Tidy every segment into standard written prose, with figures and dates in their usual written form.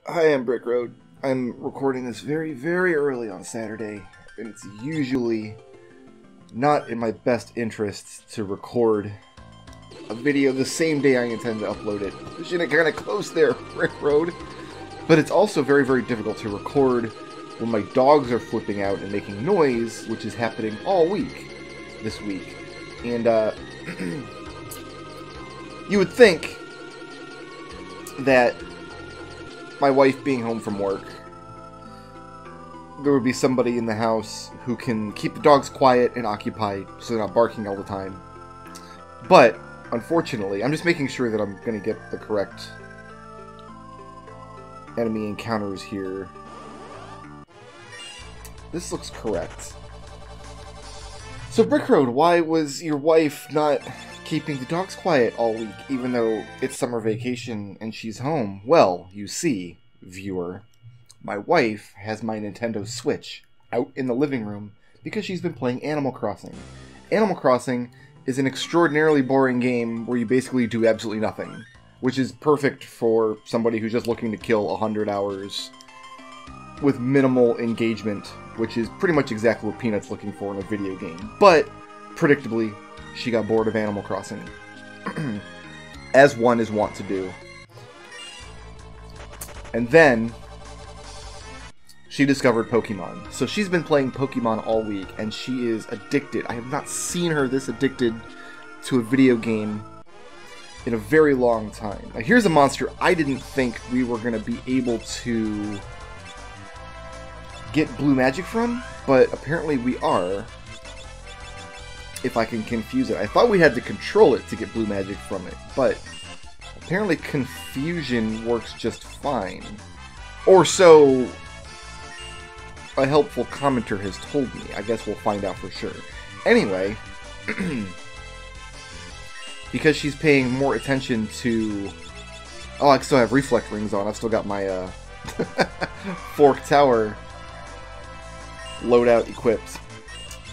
Hi, I'm Brickroad. I'm recording this very, very early on Saturday, and it's usually not in my best interest to record a video the same day I intend to upload it. Pushing it kind of close there, Brickroad. But it's also very, very difficult to record when my dogs are flipping out and making noise, which is happening all week this week. And, you would think that my wife being home from work, there would be somebody in the house who can keep the dogs quiet and occupied so they're not barking all the time. But, unfortunately, I'm just making sure that I'm going to get the correct enemy encounters here. This looks correct. So, Brickroad, why was your wife not keeping the dogs quiet all week, even though it's summer vacation and she's home? Well, you see, viewer, my wife has my Nintendo Switch out in the living room because she's been playing Animal Crossing. Animal Crossing is an extraordinarily boring game where you basically do absolutely nothing, which is perfect for somebody who's just looking to kill 100 hours with minimal engagement, which is pretty much exactly what Peanut's looking for in a video game. But, predictably, she got bored of Animal Crossing, as one is wont to do. And then she discovered Pokemon. So she's been playing Pokemon all week, and she is addicted. I have not seen her this addicted to a video game in a very long time. Now, here's a monster I didn't think we were going to be able to get blue magic from, but apparently we are. If I can confuse it. I thought we had to control it to get blue magic from it, but apparently confusion works just fine. Or so a helpful commenter has told me. I guess we'll find out for sure. Anyway, because she's paying more attention to... Oh, I still have reflect rings on. I've still got my Fork Tower loadout equipped.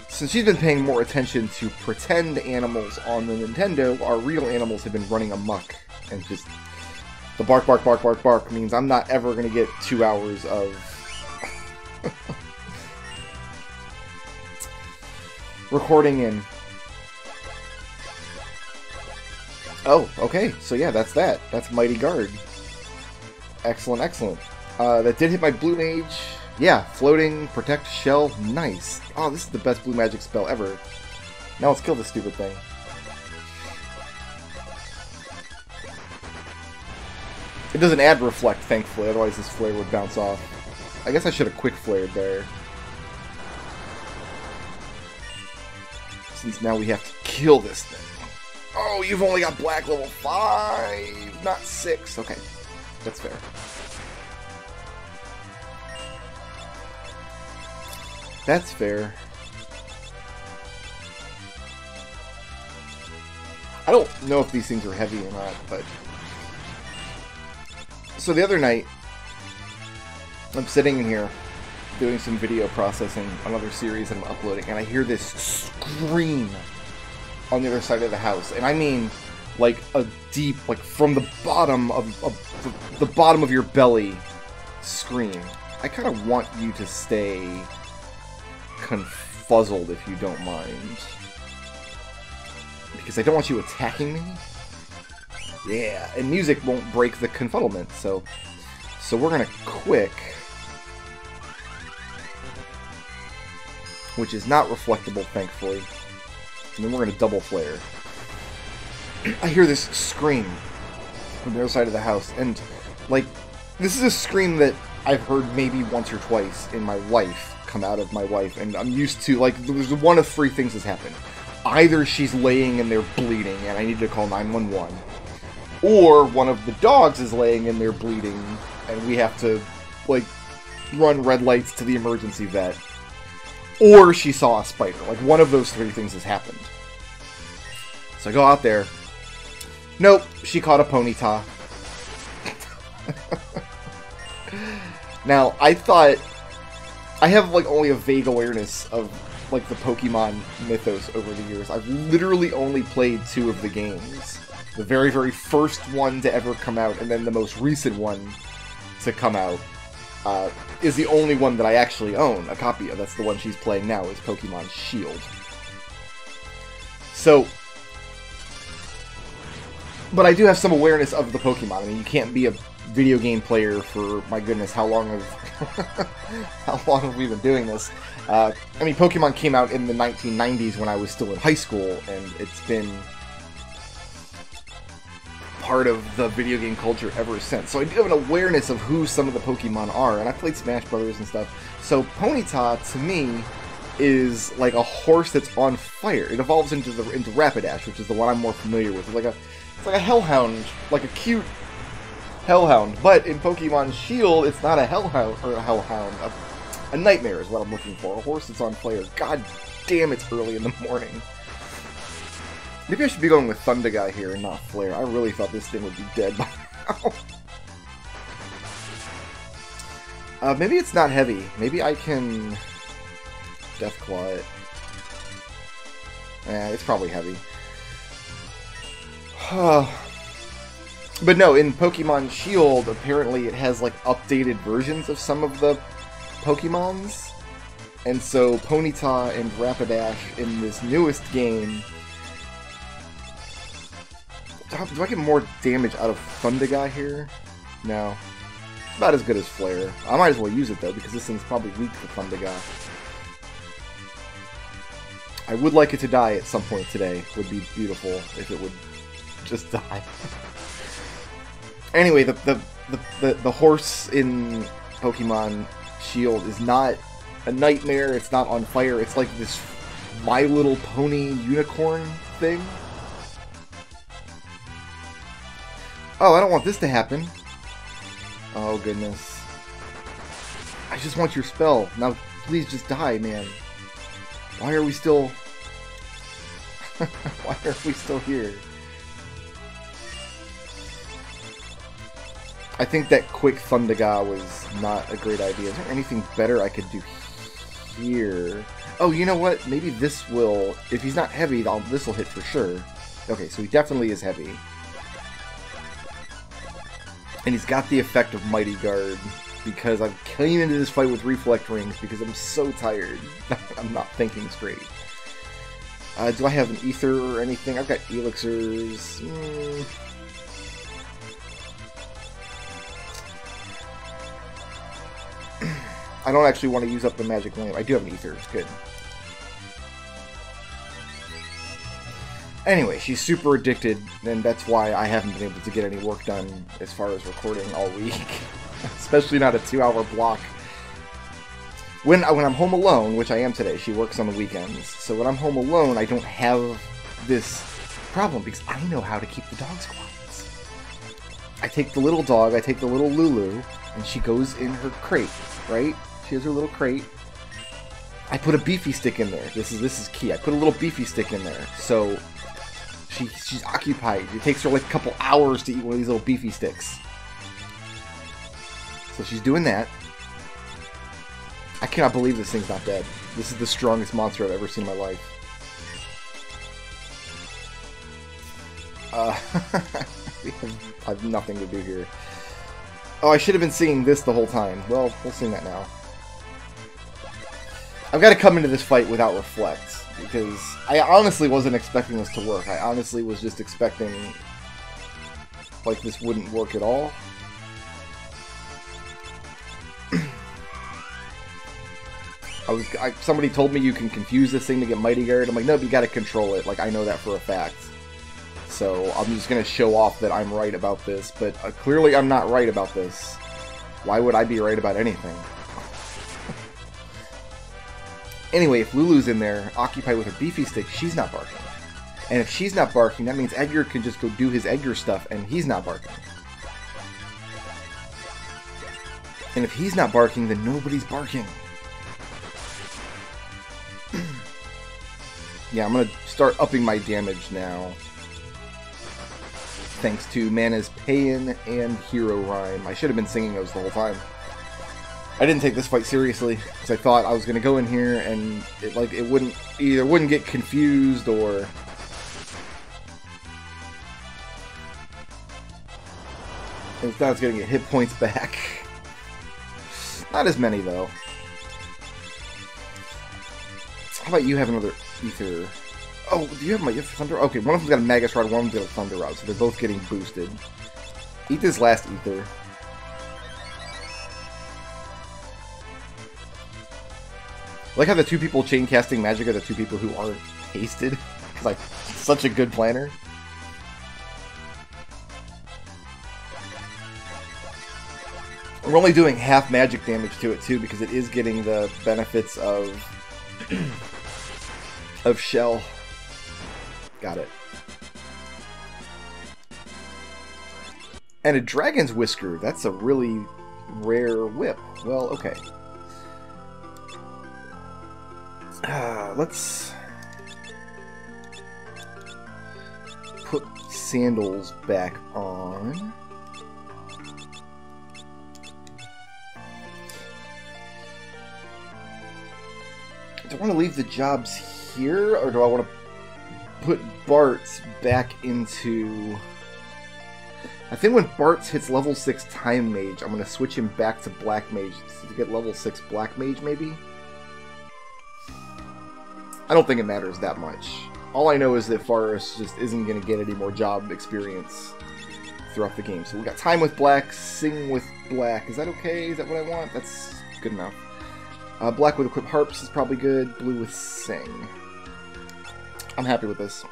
Since she's been paying more attention to pretend animals on the Nintendo, our real animals have been running amok. And just the bark, bark, bark, bark, bark means I'm not ever going to get 2 hours of recording in. Oh, okay. So yeah, that's that. That's Mighty Guard. Excellent, excellent. That did hit my Blue Mage. Yeah, floating, protect, shell, nice. Oh, this is the best blue magic spell ever. Now let's kill this stupid thing. It doesn't add reflect, thankfully, otherwise this flare would bounce off. I guess I should have quick flared there. Since now we have to kill this thing. Oh, you've only got black level 5, not 6. Okay, that's fair. That's fair. I don't know if these things are heavy or not, but... So the other night, I'm sitting in here doing some video processing, another series that I'm uploading, and I hear this scream on the other side of the house. And I mean, like a deep, like from the bottom of the bottom of your belly scream. I kind of want you to stay confuzzled, if you don't mind, because I don't want you attacking me. Yeah, and music won't break the confuddlement, so we're gonna quick, which is not reflectable, thankfully, and then we're gonna double flare. I hear this scream from the other side of the house, and like, this is a scream that I've heard maybe once or twice in my life come out of my wife, and I'm used to, like, there's one of three things that's happened. Either she's laying in there bleeding and I need to call 911, or one of the dogs is laying in there bleeding and we have to, like, run red lights to the emergency vet, or she saw a spider. Like, one of those three things has happened. So I go out there. Nope, she caught a ponyta. Now, I thought... I have, like, only a vague awareness of, like, the Pokemon mythos over the years. I've literally only played 2 of the games. The very, very first one to ever come out, and then the most recent one to come out is the only one that I actually own a copy of. That's the one she's playing now, is Pokemon Shield. So, but I do have some awareness of the Pokemon. I mean, you can't be a video game player for, my goodness, how long have we been doing this? I mean, Pokemon came out in the 1990s when I was still in high school, and it's been part of the video game culture ever since. So I do have an awareness of who some of the Pokemon are, and I played Smash Brothers and stuff. So Ponyta, to me, is like a horse that's on fire. It evolves into Rapidash, which is the one I'm more familiar with. It's like a hellhound, like a cute hellhound. But in Pokemon Shield, it's not a hellhound, or a hellhound. A nightmare is what I'm looking for. A horse that's on fire. God damn, it's early in the morning. Maybe I should be going with Thunderguy here and not Flare. I really thought this thing would be dead by now. Maybe it's not heavy. Maybe I can Deathclaw it. It's probably heavy. But no, in Pokemon Shield, apparently it has like updated versions of some of the Pokemons. And so Ponyta and Rapidash in this newest game... Do I get more damage out of Thunderguy here? No. It's about as good as Flare. I might as well use it though, because this thing's probably weak to Thunderguy. I would like it to die at some point today. Would be beautiful if it would just die. Anyway, the horse in Pokemon Shield is not a nightmare. It's not on fire. It's like this My Little Pony unicorn thing. Oh, I don't want this to happen. Oh, goodness. I just want your spell. Now, please just die, man. Why are we still... Why are we still here? I think that quick Thunderguy was not a great idea. Is there anything better I could do here? Oh, you know what? Maybe this will... If he's not heavy, this will hit for sure. Okay, so he definitely is heavy. And he's got the effect of Mighty Guard, because I came into this fight with Reflect Rings because I'm so tired. I'm not thinking straight. Do I have an Ether or anything? I've got Elixirs. I don't actually want to use up the Magic Lamp. I do have an Ether. It's good. Anyway, she's super addicted, and that's why I haven't been able to get any work done as far as recording all week. Especially not a 2-hour block. When I'm home alone, which I am today, she works on the weekends, so when I'm home alone, I don't have this problem, because I know how to keep the dogs quiet. I take the little dog, I take the little Lulu, and she goes in her crate, right? She has her little crate. I put a beefy stick in there. This is key. I put a little beefy stick in there, so... She's occupied. It takes her like a couple hours to eat one of these little beefy sticks. So she's doing that. I cannot believe this thing's not dead. This is the strongest monster I've ever seen in my life. I have nothing to do here. Oh, I should have been singing this the whole time. Well, we'll sing that now. I've got to come into this fight without Reflect. Because I honestly wasn't expecting this to work. I honestly was just expecting like this wouldn't work at all. Somebody told me you can confuse this thing to get Mighty Guard. I'm like, nope, you gotta control it. Like, I know that for a fact. So I'm just gonna show off that I'm right about this, but clearly I'm not right about this. Why would I be right about anything? Anyway, if Lulu's in there, occupied with her beefy stick, she's not barking. And if she's not barking, that means Edgar can just go do his Edgar stuff, and he's not barking. And if he's not barking, then nobody's barking. Yeah, I'm gonna start upping my damage now. Thanks to Mana's Payin and Hero Rhyme. I should have been singing those the whole time. I didn't take this fight seriously, because I thought I was going to go in here and it wouldn't get confused or... Instead I was going to get hit points back. Not as many, though. How about you have another Ether? Oh, do you have my Thunder? Okay, one of them's got a Magus Rod, one of them's got a Thunder Rod, so they're both getting boosted. Eat this last Ether. I like how the two people chain casting magic are the two people who aren't hasted. It's like such a good planner. We're only doing half magic damage to it too because it is getting the benefits of shell. Got it. And a Dragon's Whisker. That's a really rare whip. Well, okay. Let's put sandals back on. Do I want to leave the jobs here, or do I want to put Bart's back into... I think when Bart's hits level 6 Time Mage, I'm going to switch him back to Black Mage to get level 6 Black Mage, maybe? I don't think it matters that much. All I know is that Forrest just isn't going to get any more job experience throughout the game. So we got Time with Black, Sing with Black. Is that okay? Is that what I want? That's good enough. Black with Equip Harps is probably good. Blue with Sing. I'm happy with this.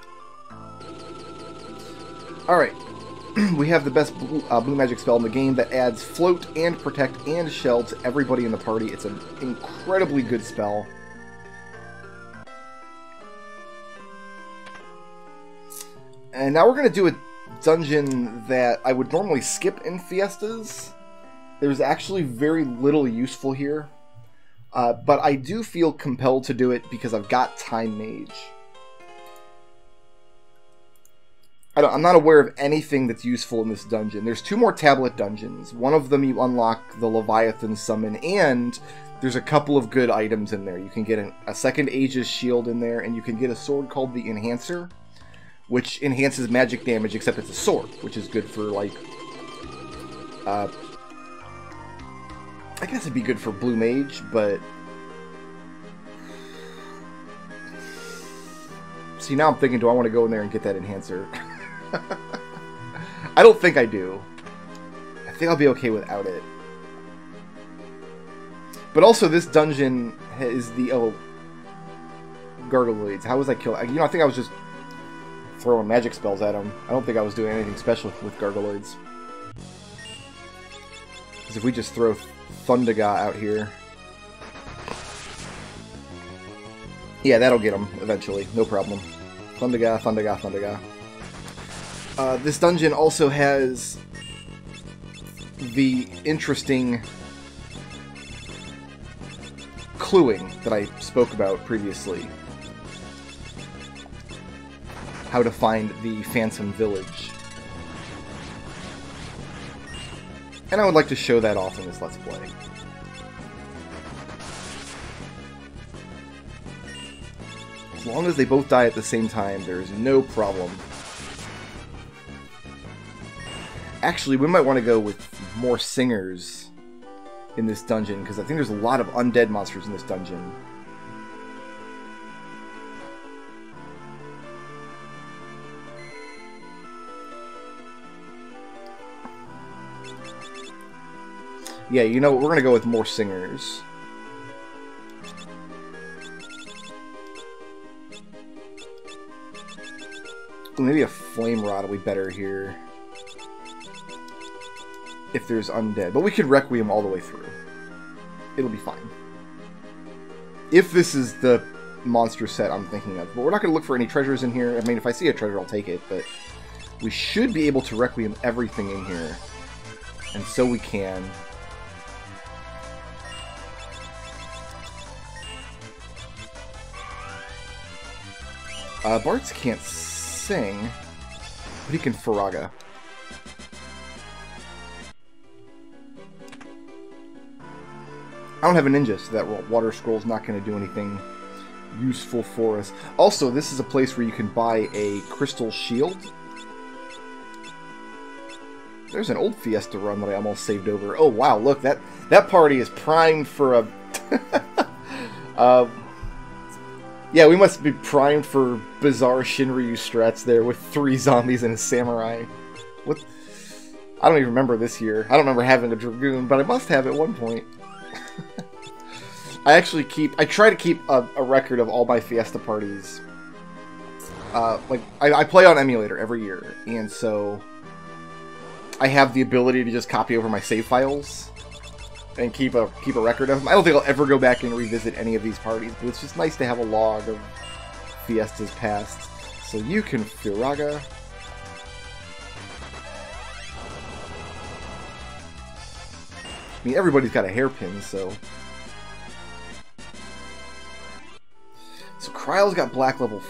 Alright. We have the best blue magic spell in the game that adds Float and Protect and Shell to everybody in the party. It's an incredibly good spell. And now we're going to do a dungeon that I would normally skip in Fiestas. There's actually very little useful here. But I do feel compelled to do it because I've got Time Mage. I'm not aware of anything that's useful in this dungeon. There's 2 more tablet dungeons. One of them you unlock the Leviathan summon, and there's a couple of good items in there. You can get a second Aegis shield in there, and you can get a sword called the Enhancer, which enhances magic damage, except it's a sword, which is good for, like... I guess it'd be good for Blue Mage, but... See, now I'm thinking, do I want to go in there and get that Enhancer? I don't think I do. I think I'll be okay without it. But also, this dungeon is the... Oh, Gargoyles. How was I killing... You know, I think I was just throwing magic spells at them. I don't think I was doing anything special with Gargoyles. Because if we just throw Thundaga out here... Yeah, that'll get them eventually. No problem. Thundaga, Thundaga, Thundaga. This dungeon also has the interesting cluing that I spoke about previously. How to find the Phantom Village. And I would like to show that off in this Let's Play. As long as they both die at the same time, there's no problem. Actually, we might want to go with more singers in this dungeon, because I think there's a lot of undead monsters in this dungeon. Yeah, you know what? We're going to go with more singers. Maybe a flame rod will be better here. If there's undead. But we could Requiem all the way through. It'll be fine. If this is the monster set I'm thinking of. But we're not going to look for any treasures in here. I mean, if I see a treasure, I'll take it. But we should be able to Requiem everything in here. And so we can. Bartz can't sing, but he can Faraga. I don't have a ninja, so that water scroll's not going to do anything useful for us. Also, this is a place where you can buy a crystal shield. There's an old Fiesta run that I almost saved over. Oh wow, look, that party is primed for a... yeah, we must be primed for bizarre Shinryu strats there with 3 zombies and a samurai. What? I don't even remember this year. I don't remember having a Dragoon, but I must have at one point. I try to keep a record of all my Fiesta parties. Like, I play on emulator every year, and so I have the ability to just copy over my save files and keep a record of them. I don't think I'll ever go back and revisit any of these parties, but it's just nice to have a log of Fiestas past. So you can Firaga. I mean, everybody's got a hairpin, so... So Kryle's got black level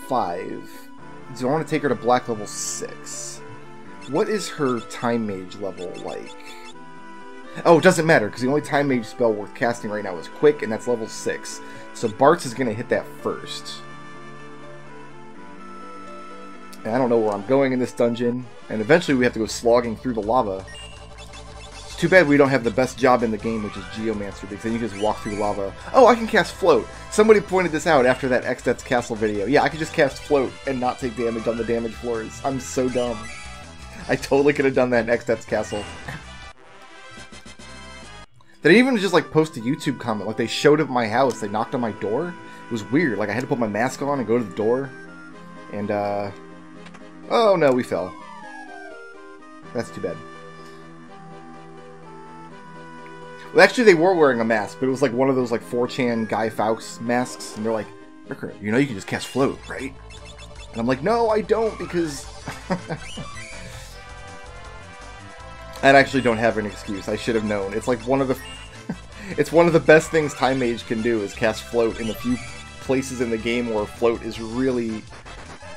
5. So I want to take her to black level 6. What is her Time Mage level like? Oh, it doesn't matter, because the only Time Mage spell worth casting right now is Quick, and that's level 6. So Bart's is going to hit that first. And I don't know where I'm going in this dungeon, and eventually we have to go slogging through the lava. It's too bad we don't have the best job in the game, which is Geomancer, because then you just walk through lava. Oh, I can cast Float! Somebody pointed this out after that Xdeath's Castle video. Yeah, I could just cast Float and not take damage on the damage floors. I'm so dumb. I totally could have done that in Xdeath's Castle. They even just like post a YouTube comment, like they showed up at my house, they knocked on my door. It was weird, like I had to put my mask on and go to the door. And oh no, we fell. That's too bad. Well, actually they were wearing a mask, but it was like one of those like 4chan Guy Fawkes masks, and they're like, Brickroad, you know you can just cast Float, right? And I'm like, no, I don't, because... I actually don't have an excuse. I should have known. It's like one of the... it's one of the best things Time Mage can do is cast Float in a few places in the game where Float is really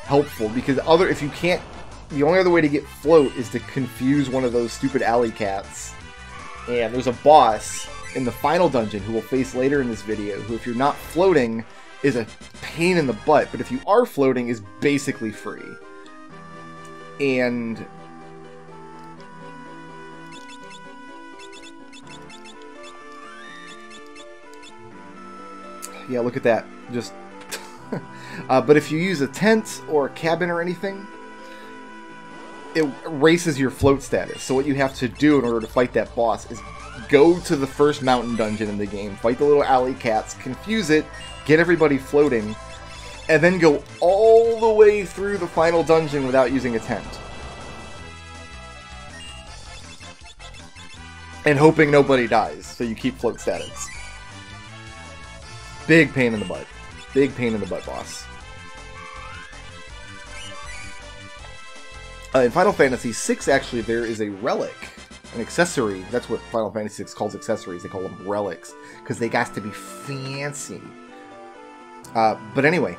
helpful, because if you can't... The only other way to get Float is to confuse one of those stupid alley cats. And there's a boss in the final dungeon who we'll face later in this video, who if you're not floating is a pain in the butt, but if you are floating is basically free. And... yeah, look at that. Just... but if you use a tent or a cabin or anything, it erases your float status. So what you have to do in order to fight that boss is go to the first mountain dungeon in the game, fight the little alley cats, confuse it, get everybody floating, and then go all the way through the final dungeon without using a tent. And hoping nobody dies, so you keep float status. Big pain in the butt. Big pain in the butt, boss. In Final Fantasy VI, actually, there is a relic, an accessory. That's what Final Fantasy VI calls accessories. They call them relics, because they got to be fancy. But anyway,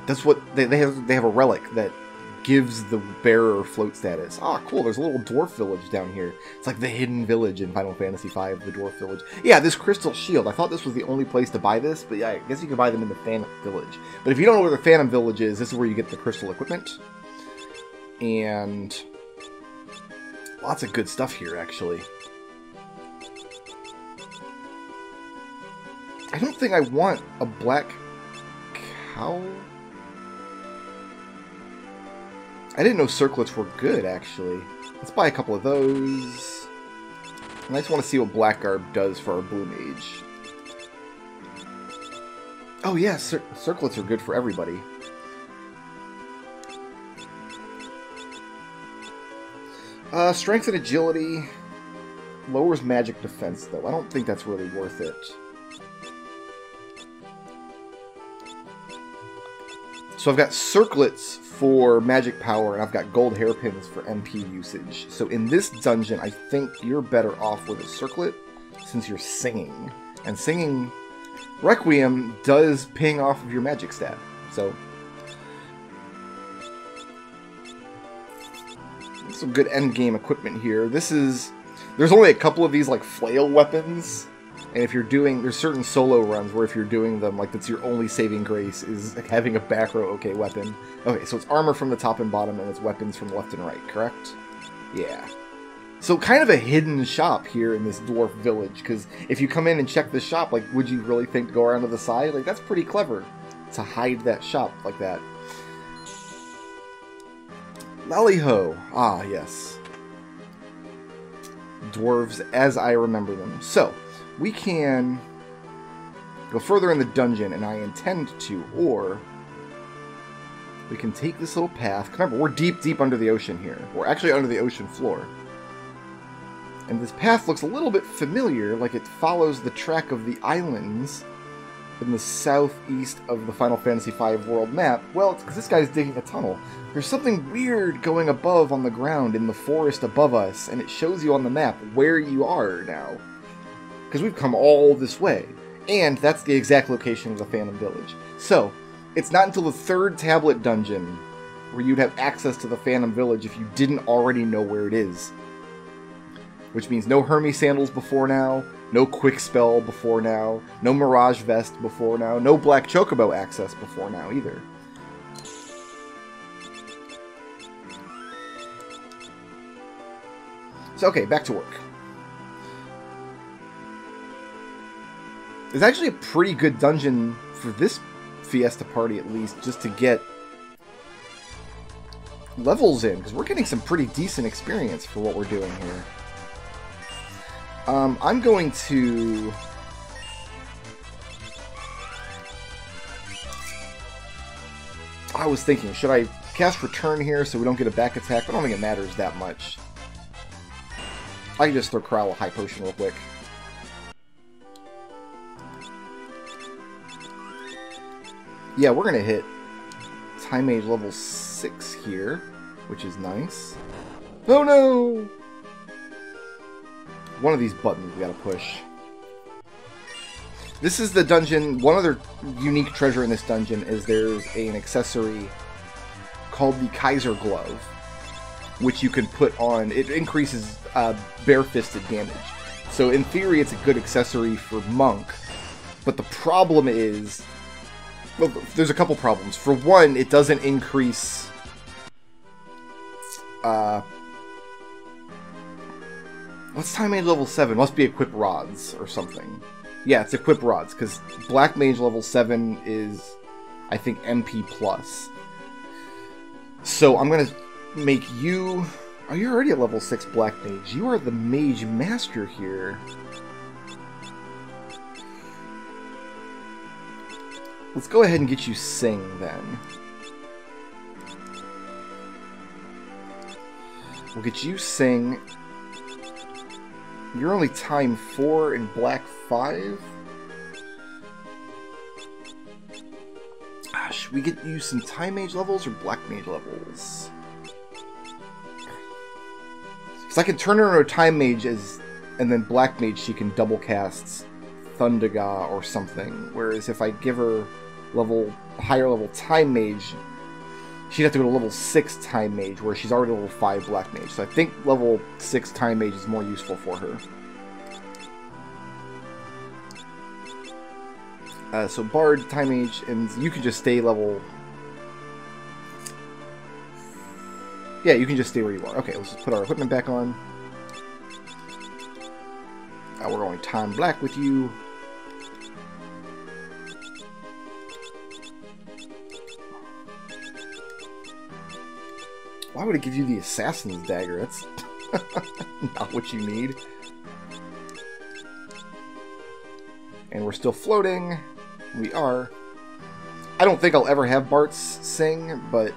that's what they have a relic that gives the bearer float status. Ah, cool. There's a little dwarf village down here. It's like the hidden village in Final Fantasy V, the dwarf village. Yeah, this crystal shield. I thought this was the only place to buy this, but yeah, I guess you can buy them in the Phantom Village. But if you don't know where the Phantom Village is, this is where you get the crystal equipment. And lots of good stuff here, actually. I don't think I want a black cow. I didn't know circlets were good, actually. Let's buy a couple of those. And I just want to see what Blackgarb does for our Blue Mage. Oh yeah, circlets are good for everybody. Strength and agility lowers magic defense, though. I don't think that's really worth it. So I've got circlets for magic power, and I've got gold hairpins for MP usage. So in this dungeon, I think you're better off with a circlet, since you're singing. And singing Requiem does ping off of your magic stat. So... some good endgame equipment here. There's only a couple of these like flail weapons, and if you're doing, there's certain solo runs where if you're doing them, like that's your only saving grace is having a back row okay weapon. Okay, so it's armor from the top and bottom, and it's weapons from left and right, correct? Yeah. So kind of a hidden shop here in this dwarf village, because if you come in and check this shop, like, would you really think to go around to the side? Like, that's pretty clever to hide that shop like that. Lally-ho. Ah, yes. Dwarves as I remember them. So, we can go further in the dungeon, and I intend to, or we can take this little path. Remember, we're deep, deep under the ocean here. We're actually under the ocean floor. And this path looks a little bit familiar, like it follows the track of the islands in the southeast of the Final Fantasy V world map. Well, it's because this guy's digging a tunnel. There's something weird going above on the ground in the forest above us, and it shows you on the map where you are now. Because we've come all this way. And that's the exact location of the Phantom Village. So, it's not until the third tablet dungeon where you'd have access to the Phantom Village if you didn't already know where it is. Which means no Hermes Sandals before now, no Quick Spell before now, no Mirage Vest before now, no Black Chocobo access before now either. So, okay, back to work. It's actually a pretty good dungeon for this Fiesta party, at least, just to get levels in, because we're getting some pretty decent experience for what we're doing here. I'm going to... I was thinking, should I cast Return here so we don't get a back attack? I don't think it matters that much. I can just throw Corral a High Potion real quick. Yeah, we're going to hit Time Mage level 6 here, which is nice. Oh no! One of these buttons we gotta push. This is the dungeon. One other unique treasure in this dungeon is there's an accessory called the Kaiser Glove, which you can put on. It increases bare-fisted damage. So in theory, it's a good accessory for Monk. But the problem is... Well, there's a couple problems. For one, it doesn't increase... What's Time Mage level 7? Must be Equip Rods or something. Yeah, it's Equip Rods, because Black Mage level 7 is, I think, MP+. So I'm going to make you... Oh, you're already at level 6 Black Mage. You are the Mage Master here. Let's go ahead and get you Sing, then. We'll get you Sing... You're only time 4 in Black 5? Should we get you some Time Mage levels or Black Mage levels? Because I can turn her into a Time Mage and then Black Mage she can double cast Thundaga or something. Whereas if I give her higher level Time Mage, she'd have to go to level 6 Time Mage, where she's already level 5 Black Mage. So I think level 6 Time Mage is more useful for her. So Bard, Time Mage, and you can just stay level... Yeah, you can just stay where you are. Okay, let's just put our equipment back on. We're going Time Black with you. Why would it give you the Assassin's Dagger? That's not what you need. And we're still floating. We are. I don't think I'll ever have Bart's sing, but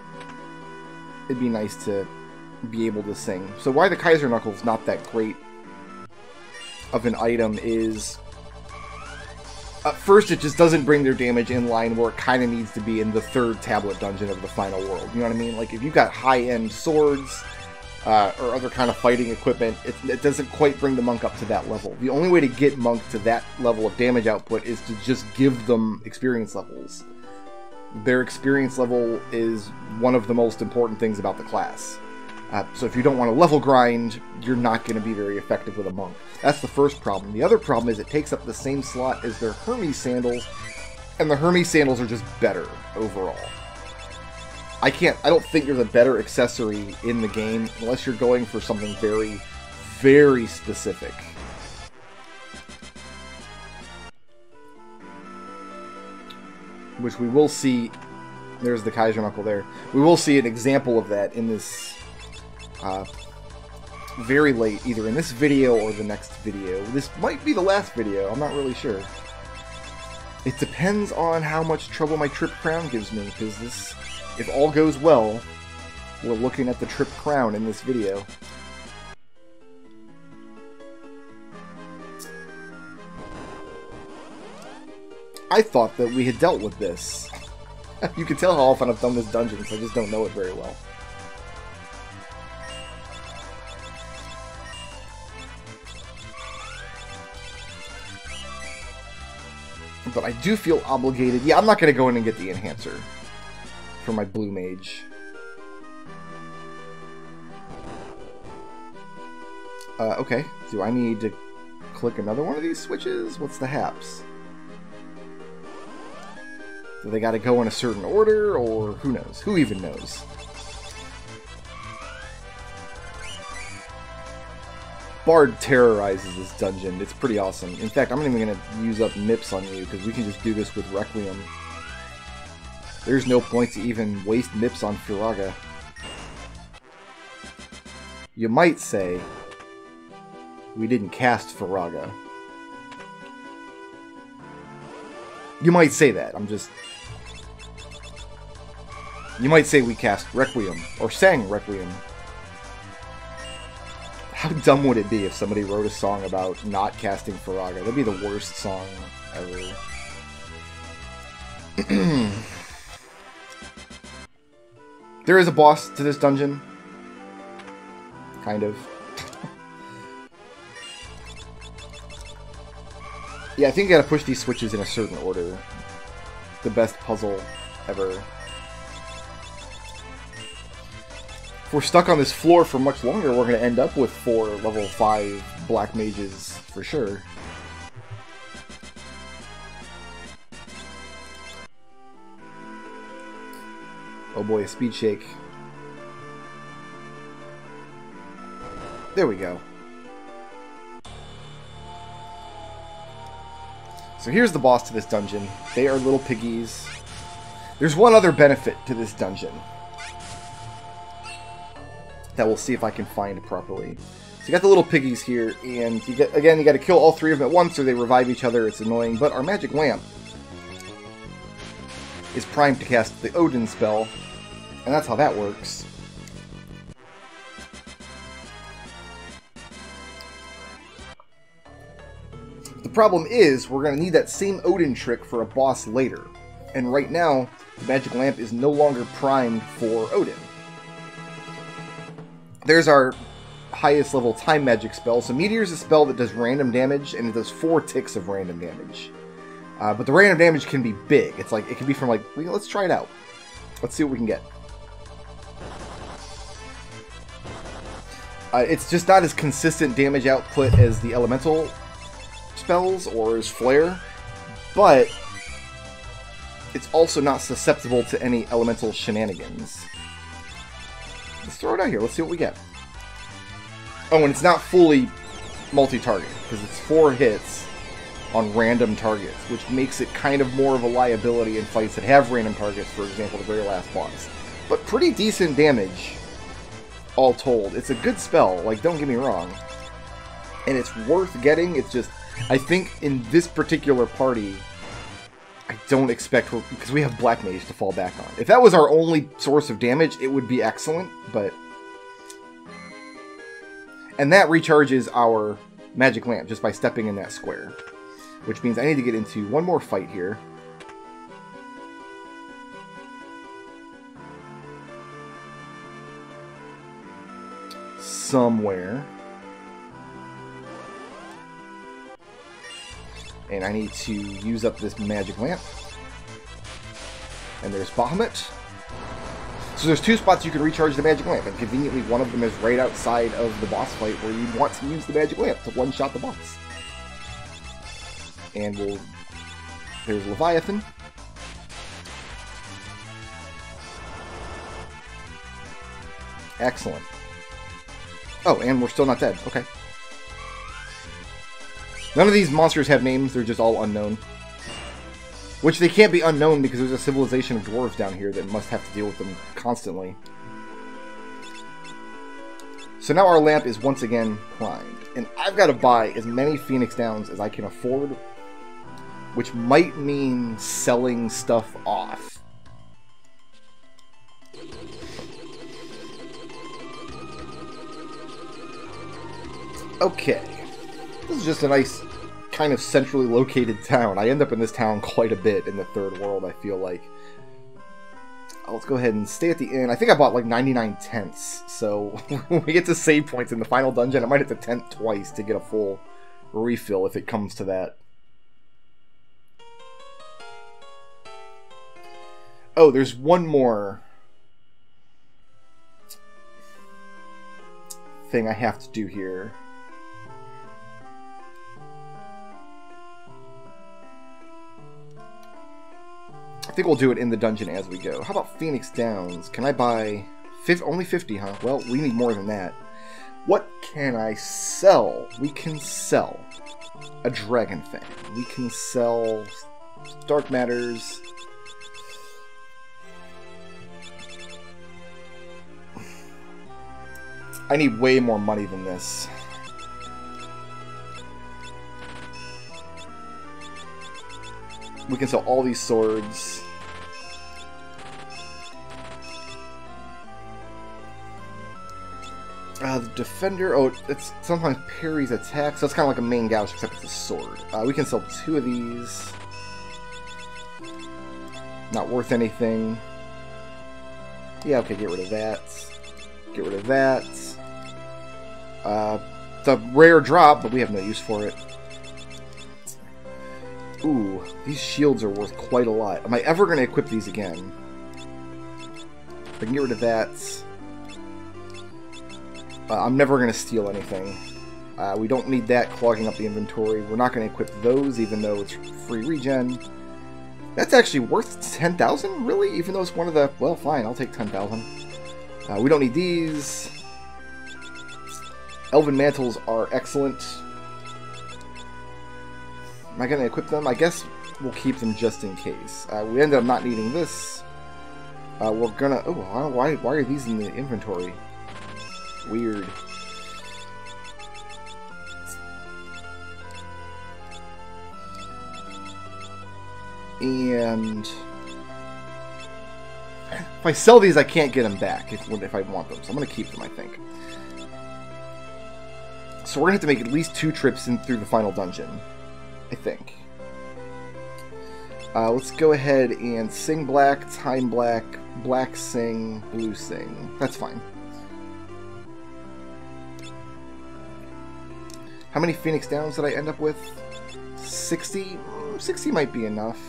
it'd be nice to be able to sing. So why the Kaiser Knuckles not that great of an item is... first, it just doesn't bring their damage in line where it kind of needs to be in the third tablet dungeon of the final world. You know what I mean? Like, if you've got high-end swords or other kind of fighting equipment, it doesn't quite bring the monk up to that level. The only way to get monk to that level of damage output is to just give them experience levels. Their experience level is one of the most important things about the class. So if you don't want to level grind, you're not going to be very effective with a monk. That's the first problem. The other problem is it takes up the same slot as their Hermes Sandals, and the Hermes Sandals are just better overall. I don't think you're the better accessory in the game unless you're going for something very, very specific. Which we will see. There's the Kaiser Knuckle there. We will see an example of that in this very late, either in this video or the next video. This might be the last video, I'm not really sure. It depends on how much trouble my Trip Crown gives me, because this, if all goes well, we're looking at the Trip Crown in this video. I thought that we had dealt with this. You can tell how often I've done this dungeon, because I just don't know it very well. But I do feel obligated. Yeah, I'm not going to go in and get the enhancer for my blue mage. Okay. Do I need to click another one of these switches? What's the haps? Do they got to go in a certain order, or who knows? Who even knows? Bard terrorizes this dungeon. It's pretty awesome. In fact, I'm not even going to use up MIPS on you, because we can just do this with Requiem. There's no point to even waste MIPS on Firaga. You might say we didn't cast Firaga. You might say that. You might say we cast Requiem, or sang Requiem. How dumb would it be if somebody wrote a song about not casting Firaga? That'd be the worst song ever. There is a boss to this dungeon. Kind of. Yeah, I think you gotta push these switches in a certain order. The best puzzle ever. If we're stuck on this floor for much longer, we're going to end up with 4 level 5 black mages, for sure. Oh boy, a speed shake. There we go. So here's the boss to this dungeon. They are little piggies. There's one other benefit to this dungeon that we'll see if I can find properly. So you got the little piggies here, and you got to kill all 3 of them at once, or they revive each other. It's annoying, but our magic lamp is primed to cast the Odin spell, and that's how that works. The problem is, we're going to need that same Odin trick for a boss later, and right now, the magic lamp is no longer primed for Odin. There's our highest level time magic spell. So Meteor is a spell that does random damage, and it does 4 ticks of random damage. But the random damage can be big. It's like, it can be from like, let's try it out. Let's see what we can get. It's just not as consistent damage output as the elemental spells or as Flare, but it's also not susceptible to any elemental shenanigans. Let's throw it out here. Let's see what we get. Oh, and it's not fully multi-target, because it's 4 hits on random targets, which makes it kind of more of a liability in fights that have random targets, for example, the very last boss. But pretty decent damage, all told. It's a good spell, like, don't get me wrong. And it's worth getting. It's just, I think in this particular party, I don't expect, because we have Black Mage to fall back on. If that was our only source of damage, it would be excellent, but... And that recharges our magic lamp just by stepping in that square. Which means I need to get into one more fight here. Somewhere. And I need to use up this magic lamp. And there's Bahamut. So there's 2 spots you can recharge the magic lamp, and conveniently one of them is right outside of the boss fight where you want to use the magic lamp to one-shot the boss. And there's Leviathan. Excellent. Oh, and we're still not dead. Okay. None of these monsters have names, they're just all unknown. Which they can't be unknown because there's a civilization of dwarves down here that must have to deal with them constantly. So now our lamp is once again primed. And I've got to buy as many Phoenix Downs as I can afford. Which might mean selling stuff off. Okay. This is just a nice, kind of centrally located town. I end up in this town quite a bit in the third world, I feel like. Let's go ahead and stay at the inn. I think I bought like 99 tents. So when we get to save points in the final dungeon, I might have to tent twice to get a full refill if it comes to that. Oh, there's one more thing I have to do here. I think we'll do it in the dungeon as we go. How about Phoenix Downs? Can I buy... only 50, huh? Well, we need more than that. What can I sell? We can sell a Dragon Fang. We can sell Dark Matters. I need way more money than this. We can sell all these swords. The Defender, oh, it's sometimes parries attacks, so it's kind of like a main gouge, except it's a sword. We can sell 2 of these. Not worth anything. Yeah, okay, get rid of that. Get rid of that. It's a rare drop, but we have no use for it. Ooh, these shields are worth quite a lot. Am I ever going to equip these again? I can get rid of that. I'm never going to steal anything. We don't need that clogging up the inventory. We're not going to equip those, even though it's free regen. That's actually worth 10,000, really? Even though it's one of the... Well, fine, I'll take 10,000. We don't need these. Elven Mantles are excellent. Am I going to equip them? I guess we'll keep them just in case. We ended up not needing this. We're gonna... Oh, why are these in the inventory? Weird. And... if I sell these, I can't get them back if I want them. So I'm going to keep them, I think. So we're going to have to make at least 2 trips in through the final dungeon. I think. Let's go ahead and sing black, time black, black sing, blue sing. That's fine. How many Phoenix Downs did I end up with? 60? 60 might be enough.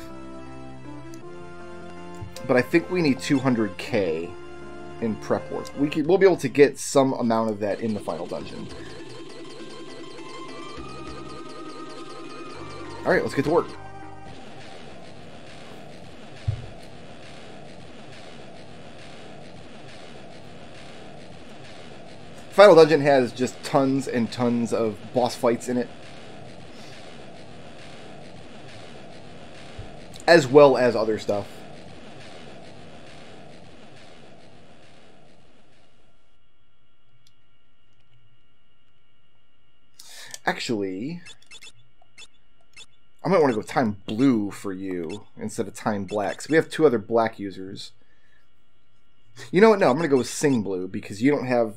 But I think we need 200k in prep work. We'll be able to get some amount of that in the final dungeon. Alright, let's get to work. Final dungeon has just tons and tons of boss fights in it. As well as other stuff. Actually, I might want to go time blue for you instead of time black. So we have 2 other black users. You know what? No, I'm going to go with sing blue because you don't have...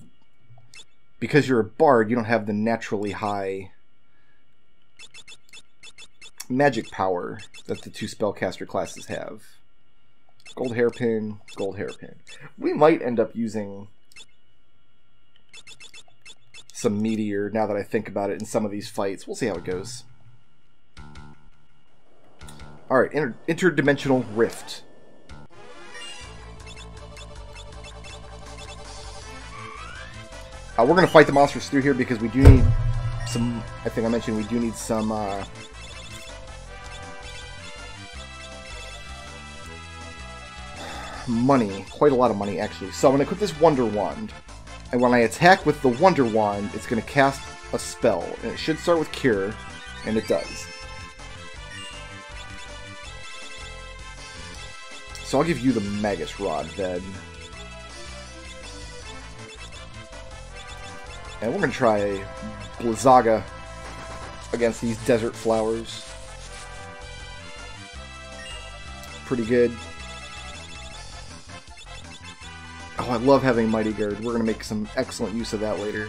Because you're a bard, you don't have the naturally high magic power that the 2 spellcaster classes have. Gold hairpin, gold hairpin. We might end up using some Meteor now that I think about it in some of these fights. We'll see how it goes. Alright, Interdimensional Rift. We're going to fight the monsters through here because we do need some... I think I mentioned we do need some... money. Quite a lot of money, actually. So I'm going to equip this Wonder Wand. And when I attack with the Wonder Wand, it's going to cast a spell. And it should start with Cure. And it does. So I'll give you the Magus Rod then. And we're going to try Blizzaga against these desert flowers. Pretty good. Oh, I love having Mighty Guard. We're going to make some excellent use of that later.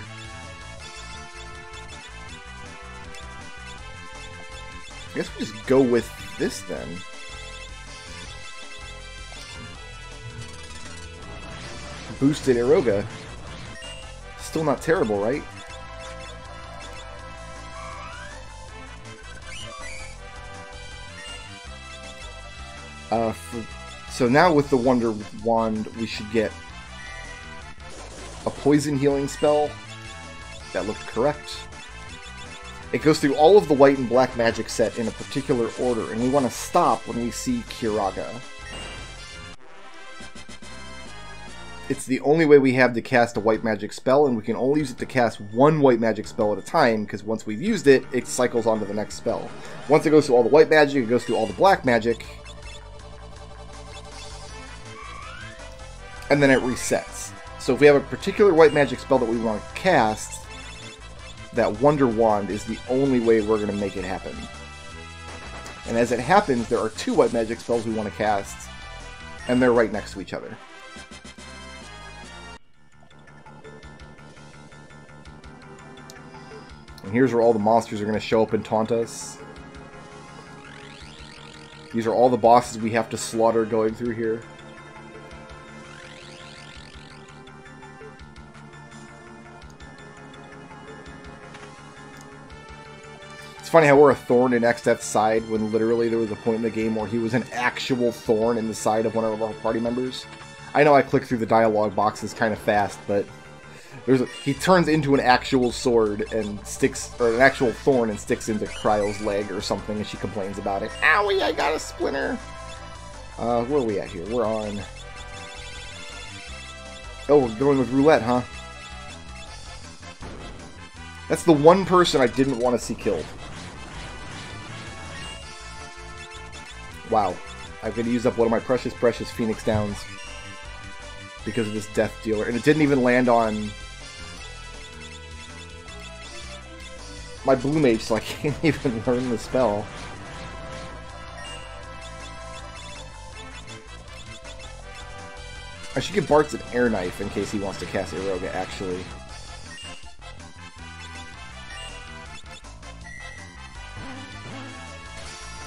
I guess we just go with this then. Boosted Eroga. Still not terrible, right? So now with the Wonder Wand, we should get a poison healing spell. That looked correct. It goes through all of the white and black magic set in a particular order, and we want to stop when we see Kiraga. It's the only way we have to cast a white magic spell, and we can only use it to cast one white magic spell at a time, because once we've used it, it cycles on to the next spell. Once it goes through all the white magic, it goes through all the black magic, and then it resets. So if we have a particular white magic spell that we want to cast, that Wonder Wand is the only way we're going to make it happen. And as it happens, there are two white magic spells we want to cast, and they're right next to each other. And here's where all the monsters are going to show up and taunt us. These are all the bosses we have to slaughter going through here. It's funny how we're a thorn in XF's side when literally there was a point in the game where he was an actual thorn in the side of one of our party members. I know I click through the dialogue boxes kind of fast, but he turns into an actual sword and sticks, or an actual thorn and sticks into Cryo's leg or something, and she complains about it. Owie, I got a splinter! Where are we at here? We're on... Oh, we're going with roulette, huh? That's the one person I didn't want to see killed. Wow. I'm going to use up one of my precious Phoenix Downs because of this Death Dealer. And it didn't even land on my Blue Mage, so I can't even learn the spell. I should give Bartz an Air Knife in case he wants to cast Eroga, actually.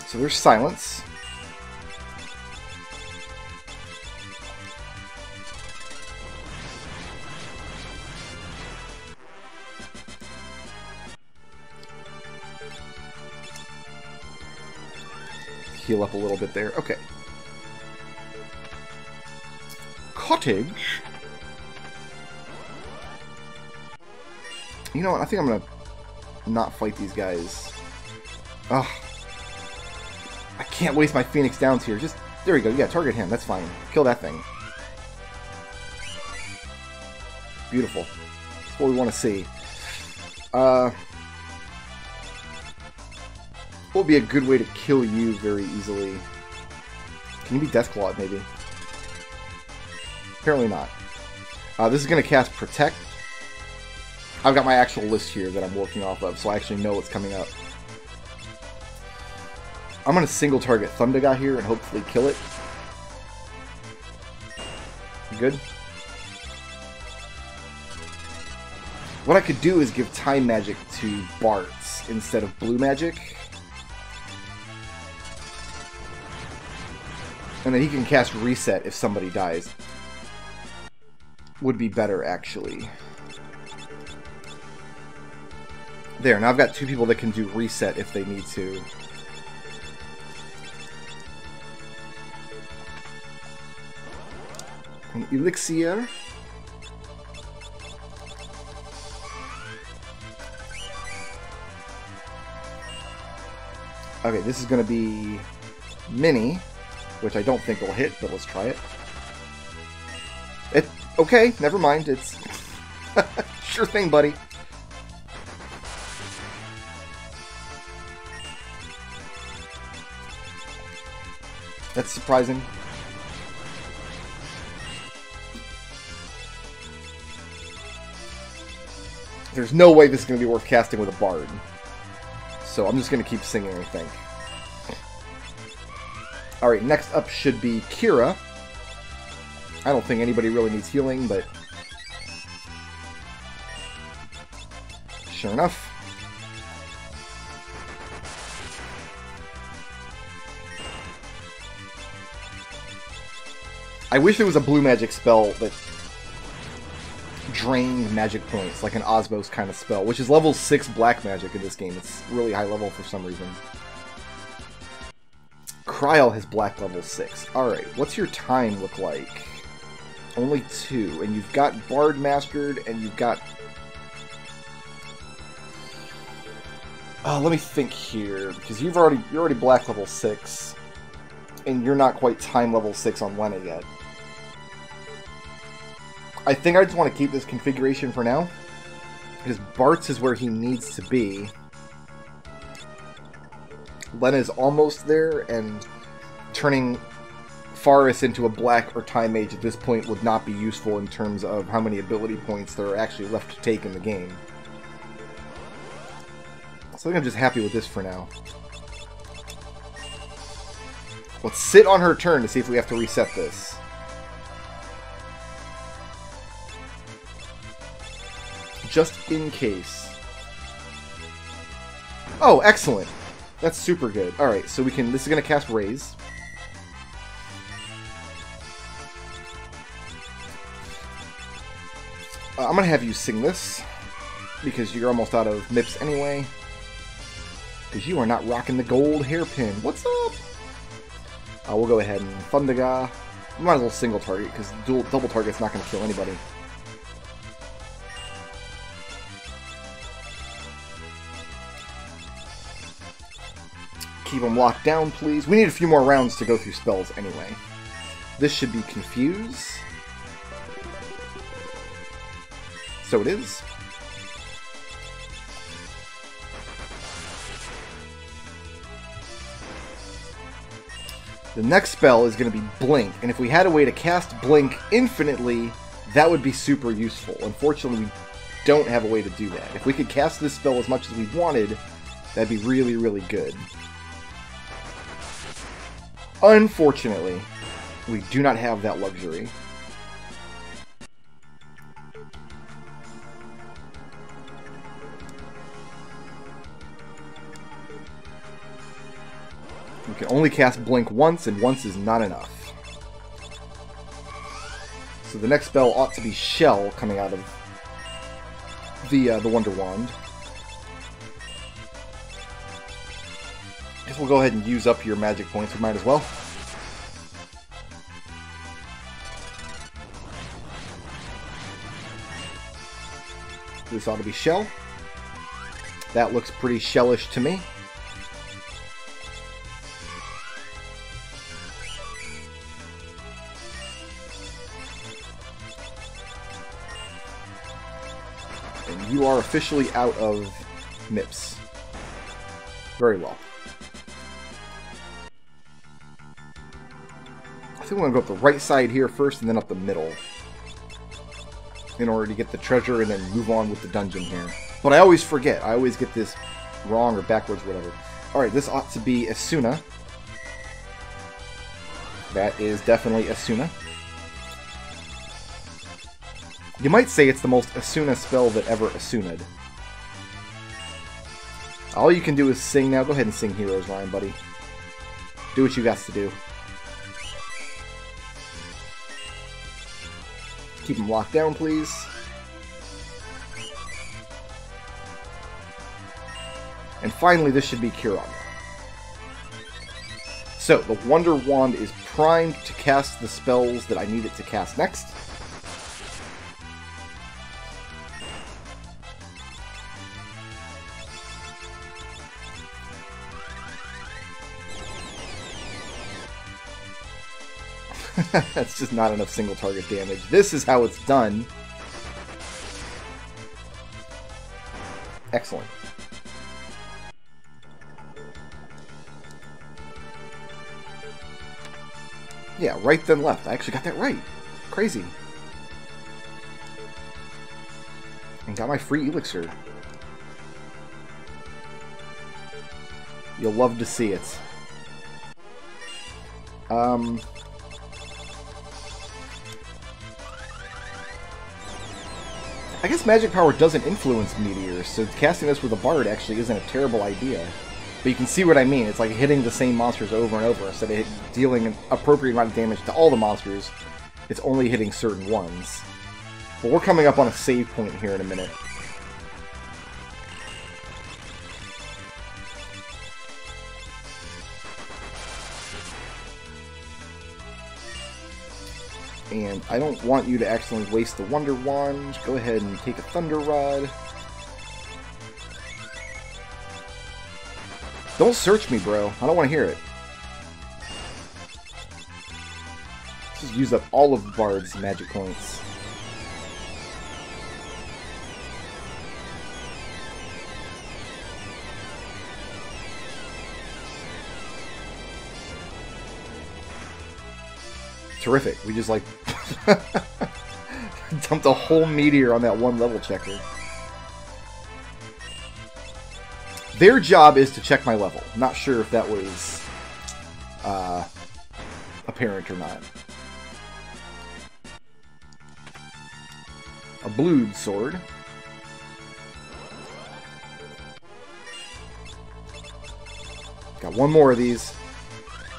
So there's Silence. Heal up a little bit there. Okay. Cottage. You know what? I think I'm gonna not fight these guys. Ugh. I can't waste my Phoenix Downs here. Just there we go. Yeah, target him. That's fine. Kill that thing. Beautiful. That's what we want to see. What would be a good way to kill you very easily? Can you be Deathclawed, maybe? Apparently not. This is going to cast Protect. I've got my actual list here that I'm working off of, so I actually know what's coming up. I'm going to single target Thundaga here and hopefully kill it. Good. What I could do is give Time Magic to Bartz instead of Blue Magic. And then he can cast Reset if somebody dies. Would be better, actually. There, now I've got two people that can do Reset if they need to. An Elixir. Okay, this is going to be Mini, which I don't think will hit, but let's try it. Okay, never mind. It's sure thing, buddy. That's surprising. There's no way this is going to be worth casting with a bard. So I'm just going to keep singing, I think. Alright, next up should be Kira. I don't think anybody really needs healing, but... Sure enough. I wish there was a blue magic spell that drained magic points, like an Osmos kind of spell, which is level 6 black magic in this game. It's really high level for some reason. Kryl has black level 6. Alright, what's your time look like? Only 2, and you've got Bard mastered, and you've got... let me think here, because you're already black level 6, and you're not quite time level 6 on Lena yet. I think I just want to keep this configuration for now, because Bart's is where he needs to be. Lena's almost there, and turning Faris into a black or time mage at this point would not be useful in terms of how many ability points there are actually left to take in the game. So I think I'm just happy with this for now. Let's sit on her turn to see if we have to reset this. Just in case. Oh, excellent. That's super good. Alright, so we can... This is going to cast Raise. I'm going to have you sing this, because you're almost out of MIPS anyway. Because you are not rocking the gold hairpin. What's up? We'll go ahead and Thundaga. Might as well single target, because double target's not going to kill anybody. Keep them locked down, please. We need a few more rounds to go through spells anyway. This should be Confuse. So it is. The next spell is going to be Blink, and if we had a way to cast Blink infinitely, that would be super useful. Unfortunately, we don't have a way to do that. If we could cast this spell as much as we wanted, that'd be really, really good. Unfortunately, we do not have that luxury. We can only cast Blink once, and once is not enough. So the next spell ought to be Shell coming out of the Wonder Wand. I guess we'll go ahead and use up your magic points. We might as well. This ought to be Shell. That looks pretty shellish to me. And you are officially out of MIPS. Very well. I think we're going to go up the right side here first and then up the middle, in order to get the treasure and then move on with the dungeon here. But I always forget. I always get this wrong or backwards, whatever. Alright, this ought to be Asuna. That is definitely Asuna. You might say it's the most Asuna spell that ever Asuna'd. All you can do is sing now. Go ahead and sing Heroes Rhyme, buddy. Do what you got to do. Keep them locked down, please. And finally, this should be Kiran. So, the Wonder Wand is primed to cast the spells that I need it to cast next. That's just not enough single target damage. This is how it's done. Excellent. Yeah, right then left. I actually got that right. Crazy. And got my free elixir. You'll love to see it. I guess magic power doesn't influence meteors, so casting this with a bard actually isn't a terrible idea. But you can see what I mean. It's like hitting the same monsters over and over. Instead of dealing an appropriate amount of damage to all the monsters, it's only hitting certain ones. But we're coming up on a save point here in a minute. And I don't want you to accidentally waste the Wonder Wand. Go ahead and take a Thunder Rod. Don't search me, bro. I don't want to hear it. Just use up all of Bard's magic points. Terrific. We just, like, dumped a whole meteor on that one level checker. Their job is to check my level. I'm not sure if that was apparent or not. A blued sword. Got one more of these.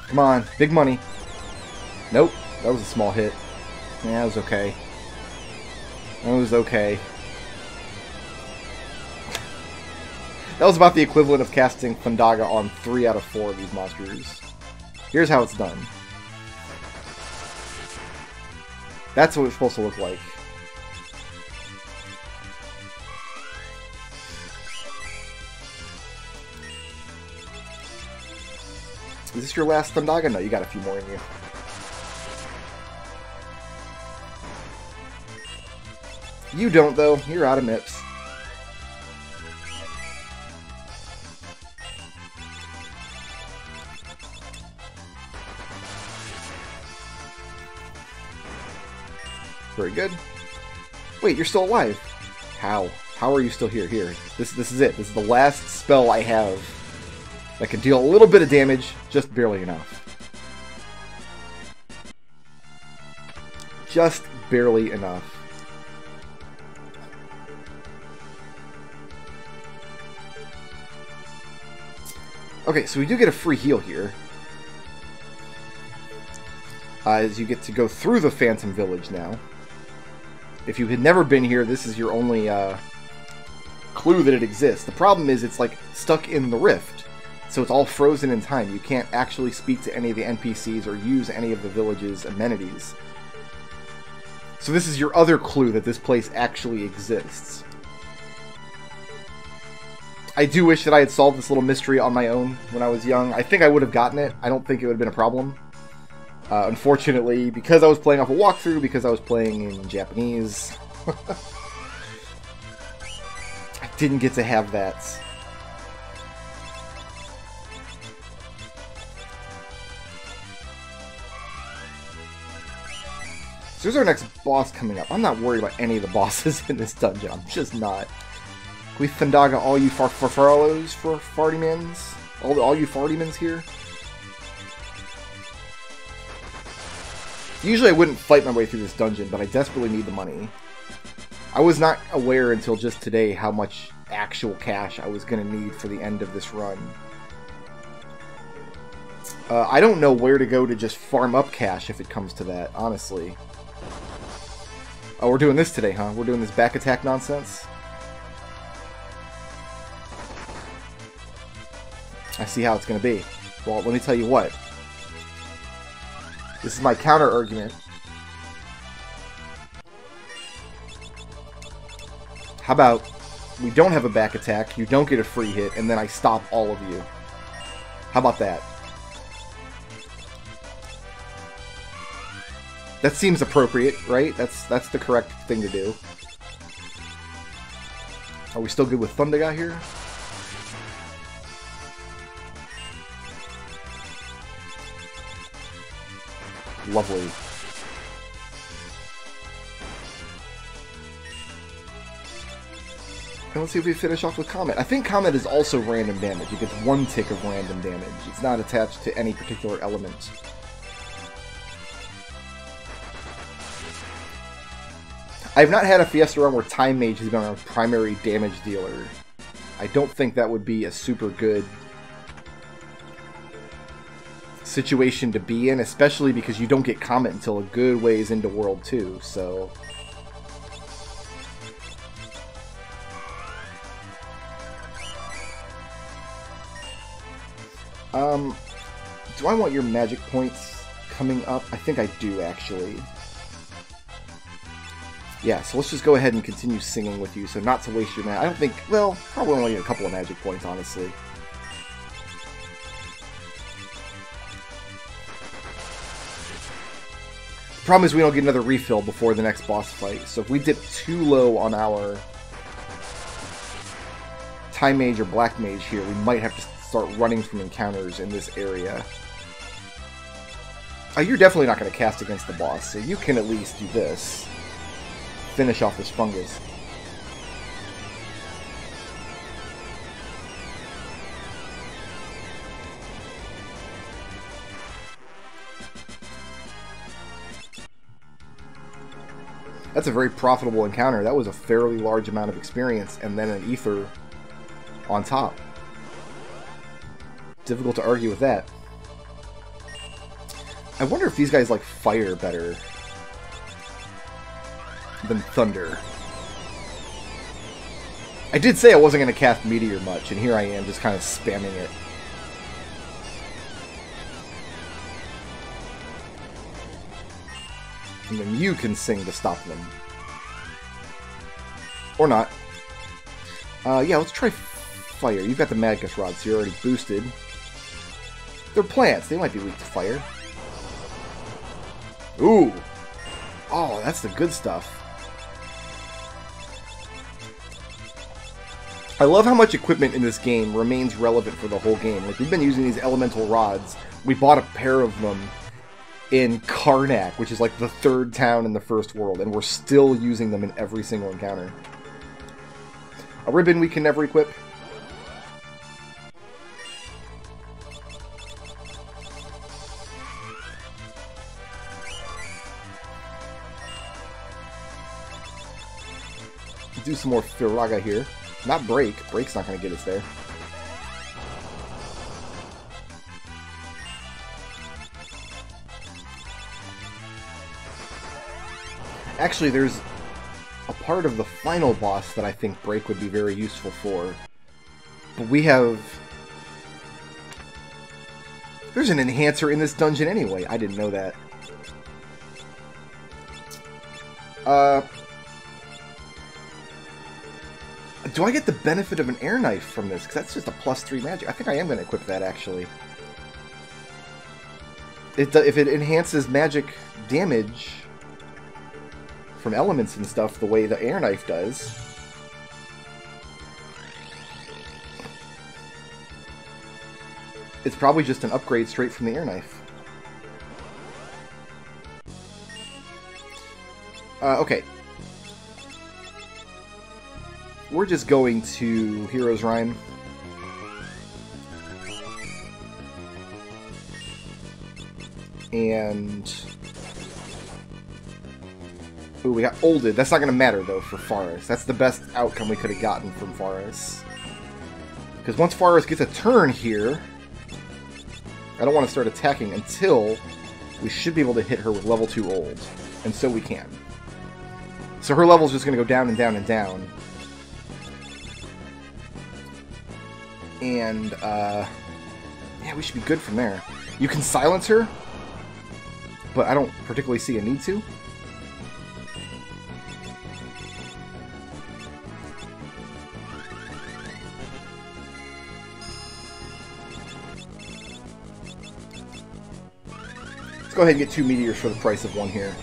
Come on, big money. Nope, that was a small hit. Yeah, that was okay. That was okay. That was about the equivalent of casting Fundaga on 3 out of 4 of these monsters. Here's how it's done. That's what it's supposed to look like. Is this your last Fundaga? No, you got a few more in you. You don't, though. You're out of MIPS. Very good. Wait, you're still alive. How? How are you still here? Here. This is it. This is the last spell I have that can deal a little bit of damage, just barely enough. Just barely enough. Okay, so we do get a free heal here. As you get to go through the Phantom Village now. If you had never been here, this is your only clue that it exists. The problem is it's like stuck in the rift. So it's all frozen in time. You can't actually speak to any of the NPCs or use any of the village's amenities. So this is your other clue that this place actually exists. I do wish that I had solved this little mystery on my own when I was young. I think I would have gotten it. I don't think it would have been a problem. Unfortunately, because I was playing off a walkthrough, because I was playing in Japanese, I didn't get to have that. So here's our next boss coming up. I'm not worried about any of the bosses in this dungeon. I'm just not. Can we Fundaga all you farfaros for Fardymans? All you Fardymans here? Usually I wouldn't fight my way through this dungeon, but I desperately need the money. I was not aware until just today how much actual cash I was going to need for the end of this run. I don't know where to go to just farm up cash if it comes to that, honestly. Oh, we're doing this today, huh? We're doing this back attack nonsense? I see how it's going to be. Well, let me tell you what. This is my counter argument. How about we don't have a back attack, you don't get a free hit, and then I stop all of you? How about that? That seems appropriate, right? That's the correct thing to do. Are we still good with Fundaga here? Lovely. And let's see if we finish off with Comet. I think Comet is also random damage. It gets 1 tick of random damage. It's not attached to any particular element. I've not had a Fiesta run where Time Mage has been our primary damage dealer. I don't think that would be a super good situation to be in, especially because you don't get Comet until a good ways into World 2, so... do I want your magic points coming up? I think I do, actually. Yeah, so let's just go ahead and continue singing with you, so not to waste your mana. I don't think, well, probably only a couple of magic points, honestly. Problem is we don't get another refill before the next boss fight, so if we dip too low on our Time Mage or Black Mage here, we might have to start running from encounters in this area. Oh, you're definitely not going to cast against the boss, so you can at least do this. Finish off this fungus. That's a very profitable encounter. That was a fairly large amount of experience, and then an ether on top. Difficult to argue with that. I wonder if these guys like fire better than thunder. I did say I wasn't going to cast Meteor much, and here I am just kind of spamming it. And then you can sing to stop them. Or not. Yeah, let's try fire. You've got the Magus Rod, so you're already boosted. They're plants. They might be weak to fire. Ooh! Oh, that's the good stuff. I love how much equipment in this game remains relevant for the whole game. Like, we've been using these elemental rods. We bought a pair of them in Karnak, which is like the 3rd town in the first world, and we're still using them in every single encounter. A ribbon we can never equip. Do some more Firaga here. Not Break. Break's not going to get us there. Actually, there's a part of the final boss that I think Break would be very useful for. But we have... There's an enhancer in this dungeon anyway. I didn't know that. Do I get the benefit of an air knife from this? Because that's just a +3 magic. I think I am going to equip that, actually. If it enhances magic damage from elements and stuff the way the air knife does, it's probably just an upgrade straight from the air knife. Okay. We're just going to Hero's Rhyme. And... Ooh, we got Olded. That's not going to matter, though, for Faris. That's the best outcome we could have gotten from Faris. Because once Faris gets a turn here, I don't want to start attacking until we should be able to hit her with level 2 Old. And so we can. So her level's just going to go down and down and down. And, yeah, we should be good from there. You can silence her, but I don't particularly see a need to. Let's go ahead and get 2 Meteors for the price of 1 here.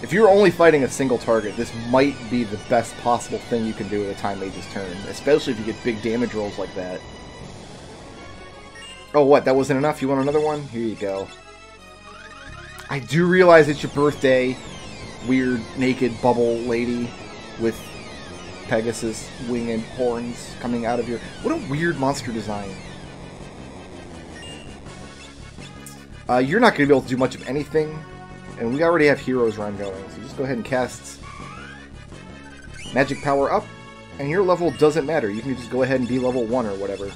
If you're only fighting a single target, this might be the best possible thing you can do with a Time Mage's turn, especially if you get big damage rolls like that. Oh, what? That wasn't enough? You want another one? Here you go. I do realize it's your birthday. Weird, naked bubble lady with Pegasus wing and horns coming out of your... What a weird monster design. You're not going to be able to do much of anything. And we already have Heroes Run going. So just go ahead and cast Magic Power up. And your level doesn't matter. You can just go ahead and be level 1 or whatever.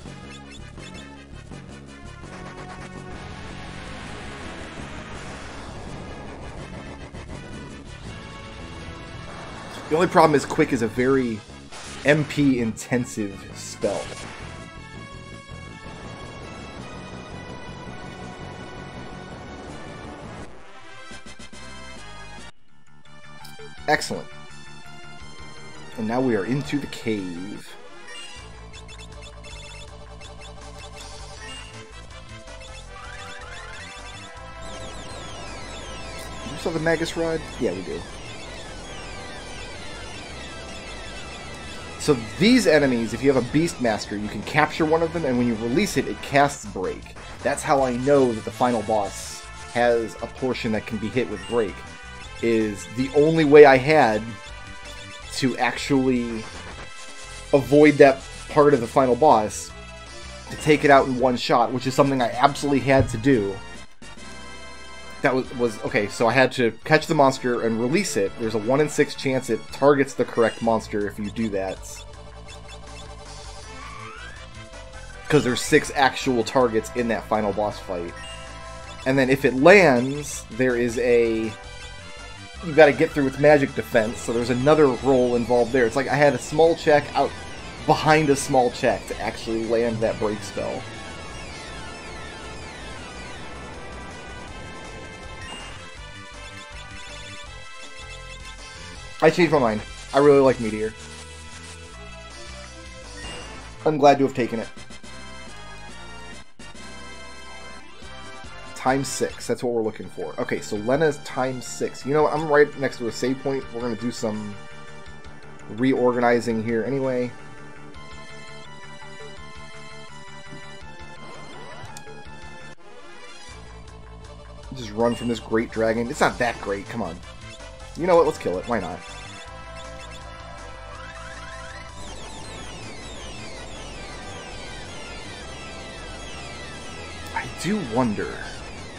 The only problem is Quick is a very MP-intensive spell. Excellent. And now we are into the cave. Do we still have the Magus Rod? Yeah, we do. So these enemies, if you have a Beastmaster, you can capture one of them, and when you release it, it casts Break. That's how I know that the final boss has a portion that can be hit with Break. Is the only way I had to actually avoid that part of the final boss, to take it out in one shot, which is something I absolutely had to do. That was okay, so I had to catch the monster and release it. There's a 1 in 6 chance it targets the correct monster if you do that. Because there's 6 actual targets in that final boss fight. And then if it lands, there is a... You've got to get through its magic defense, so there's another roll involved there. It's like I had a small check out behind a small check to actually land that break spell. I changed my mind. I really like Meteor. I'm glad to have taken it. Times 6. That's what we're looking for. Okay, so Lena's times 6. You know, I'm right next to a save point. We're going to do some reorganizing here anyway. Just run from this great dragon. It's not that great. Come on. You know what? Let's kill it. Why not? I do wonder,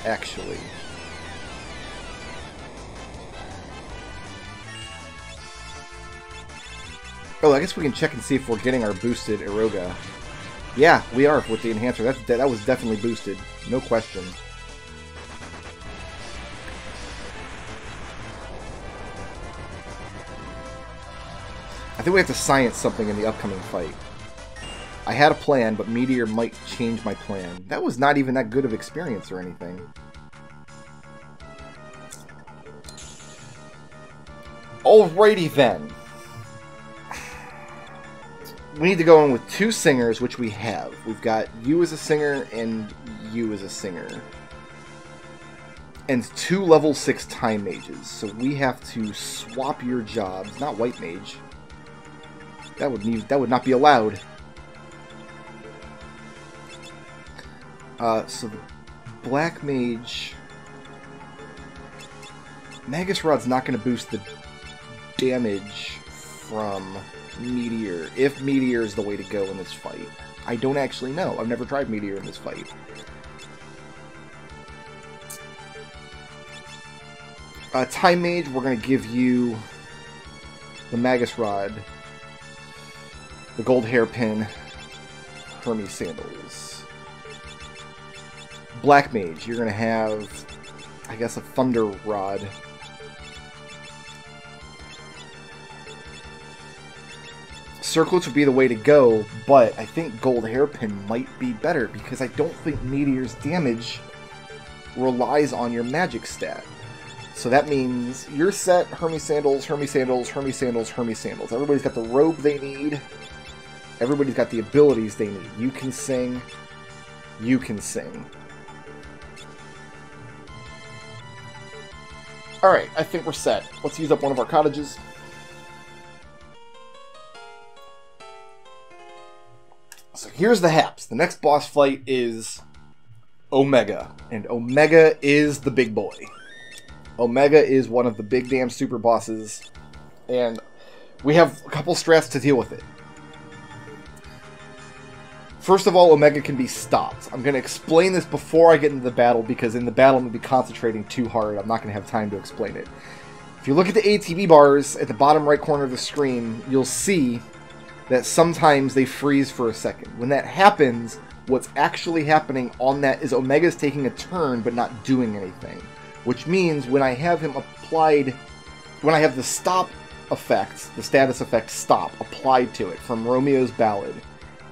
actually. Oh, I guess we can check and see if we're getting our boosted Eroga. Yeah, we are with the enhancer. That was definitely boosted. No question. I think we have to science something in the upcoming fight. I had a plan, but Meteor might change my plan. That was not even that good of experience or anything. Alrighty then. We need to go in with 2 singers, which we have. We've got you as a singer and you as a singer. And 2 level 6 time mages. So we have to swap your jobs. Not white mage. That would not be allowed. So the black mage... Magus Rod's not going to boost the damage from Meteor, if Meteor is the way to go in this fight. I don't actually know. I've never tried Meteor in this fight. Time Mage, we're going to give you the Magus Rod, the Gold Hairpin, Hermes Sandals. Black Mage, you're going to have, I guess, a Thunder Rod. Circlets would be the way to go, but I think Gold Hairpin might be better because I don't think Meteor's damage relies on your magic stat. So that means your set, Hermes Sandals, Hermes Sandals, Hermes Sandals, Hermes Sandals. Everybody's got the robe they need. Everybody's got the abilities they need. You can sing. You can sing. Alright, I think we're set. Let's use up one of our cottages. So here's the haps. The next boss fight is Omega. And Omega is the big boy. Omega is one of the big damn super bosses, and we have a couple strats to deal with it. First of all, Omega can be stopped. I'm going to explain this before I get into the battle, because in the battle I'm going to be concentrating too hard. I'm not going to have time to explain it. If you look at the ATB bars at the bottom right corner of the screen, you'll see that sometimes they freeze for a second. When that happens, what's actually happening on that is Omega's taking a turn but not doing anything. Which means when I have him applied, when I have the stop effect, the status effect stop, applied to it from Romeo's Ballad,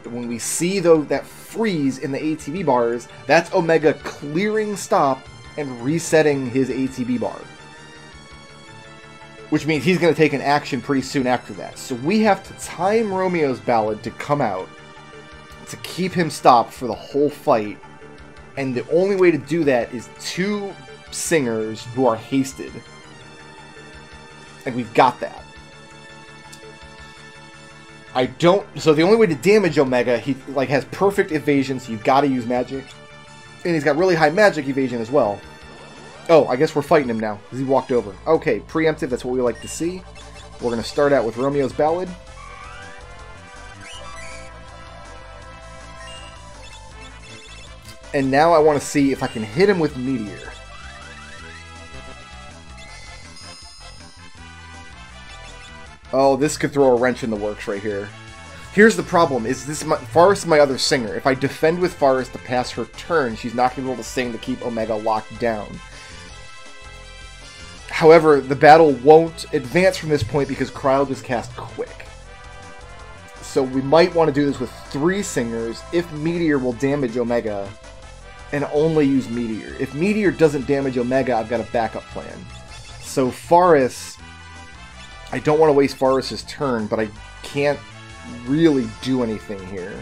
when we see though that freeze in the ATB bars, that's Omega clearing stop and resetting his ATB bar. Which means he's going to take an action pretty soon after that. So we have to time Romeo's Ballad to come out to keep him stopped for the whole fight. And the only way to do that is 2 singers who are hasted. And we've got that. So the only way to damage Omega, he like has perfect evasion, so you've got to use magic. And he's got really high magic evasion as well. Oh, I guess we're fighting him now, because he walked over. Okay, preemptive, that's what we like to see. We're going to start out with Romeo's Ballad. And now I want to see if I can hit him with Meteor. Oh, this could throw a wrench in the works right here. Here's the problem, is Forest is my other singer. If I defend with Forest to pass her turn, she's not going to be able to sing to keep Omega locked down. However, the battle won't advance from this point because Kryl just cast Quick. So we might want to do this with 3 singers if Meteor will damage Omega, and only use Meteor. If Meteor doesn't damage Omega, I've got a backup plan. So Forest, I don't want to waste Forest's turn, but I can't really do anything here.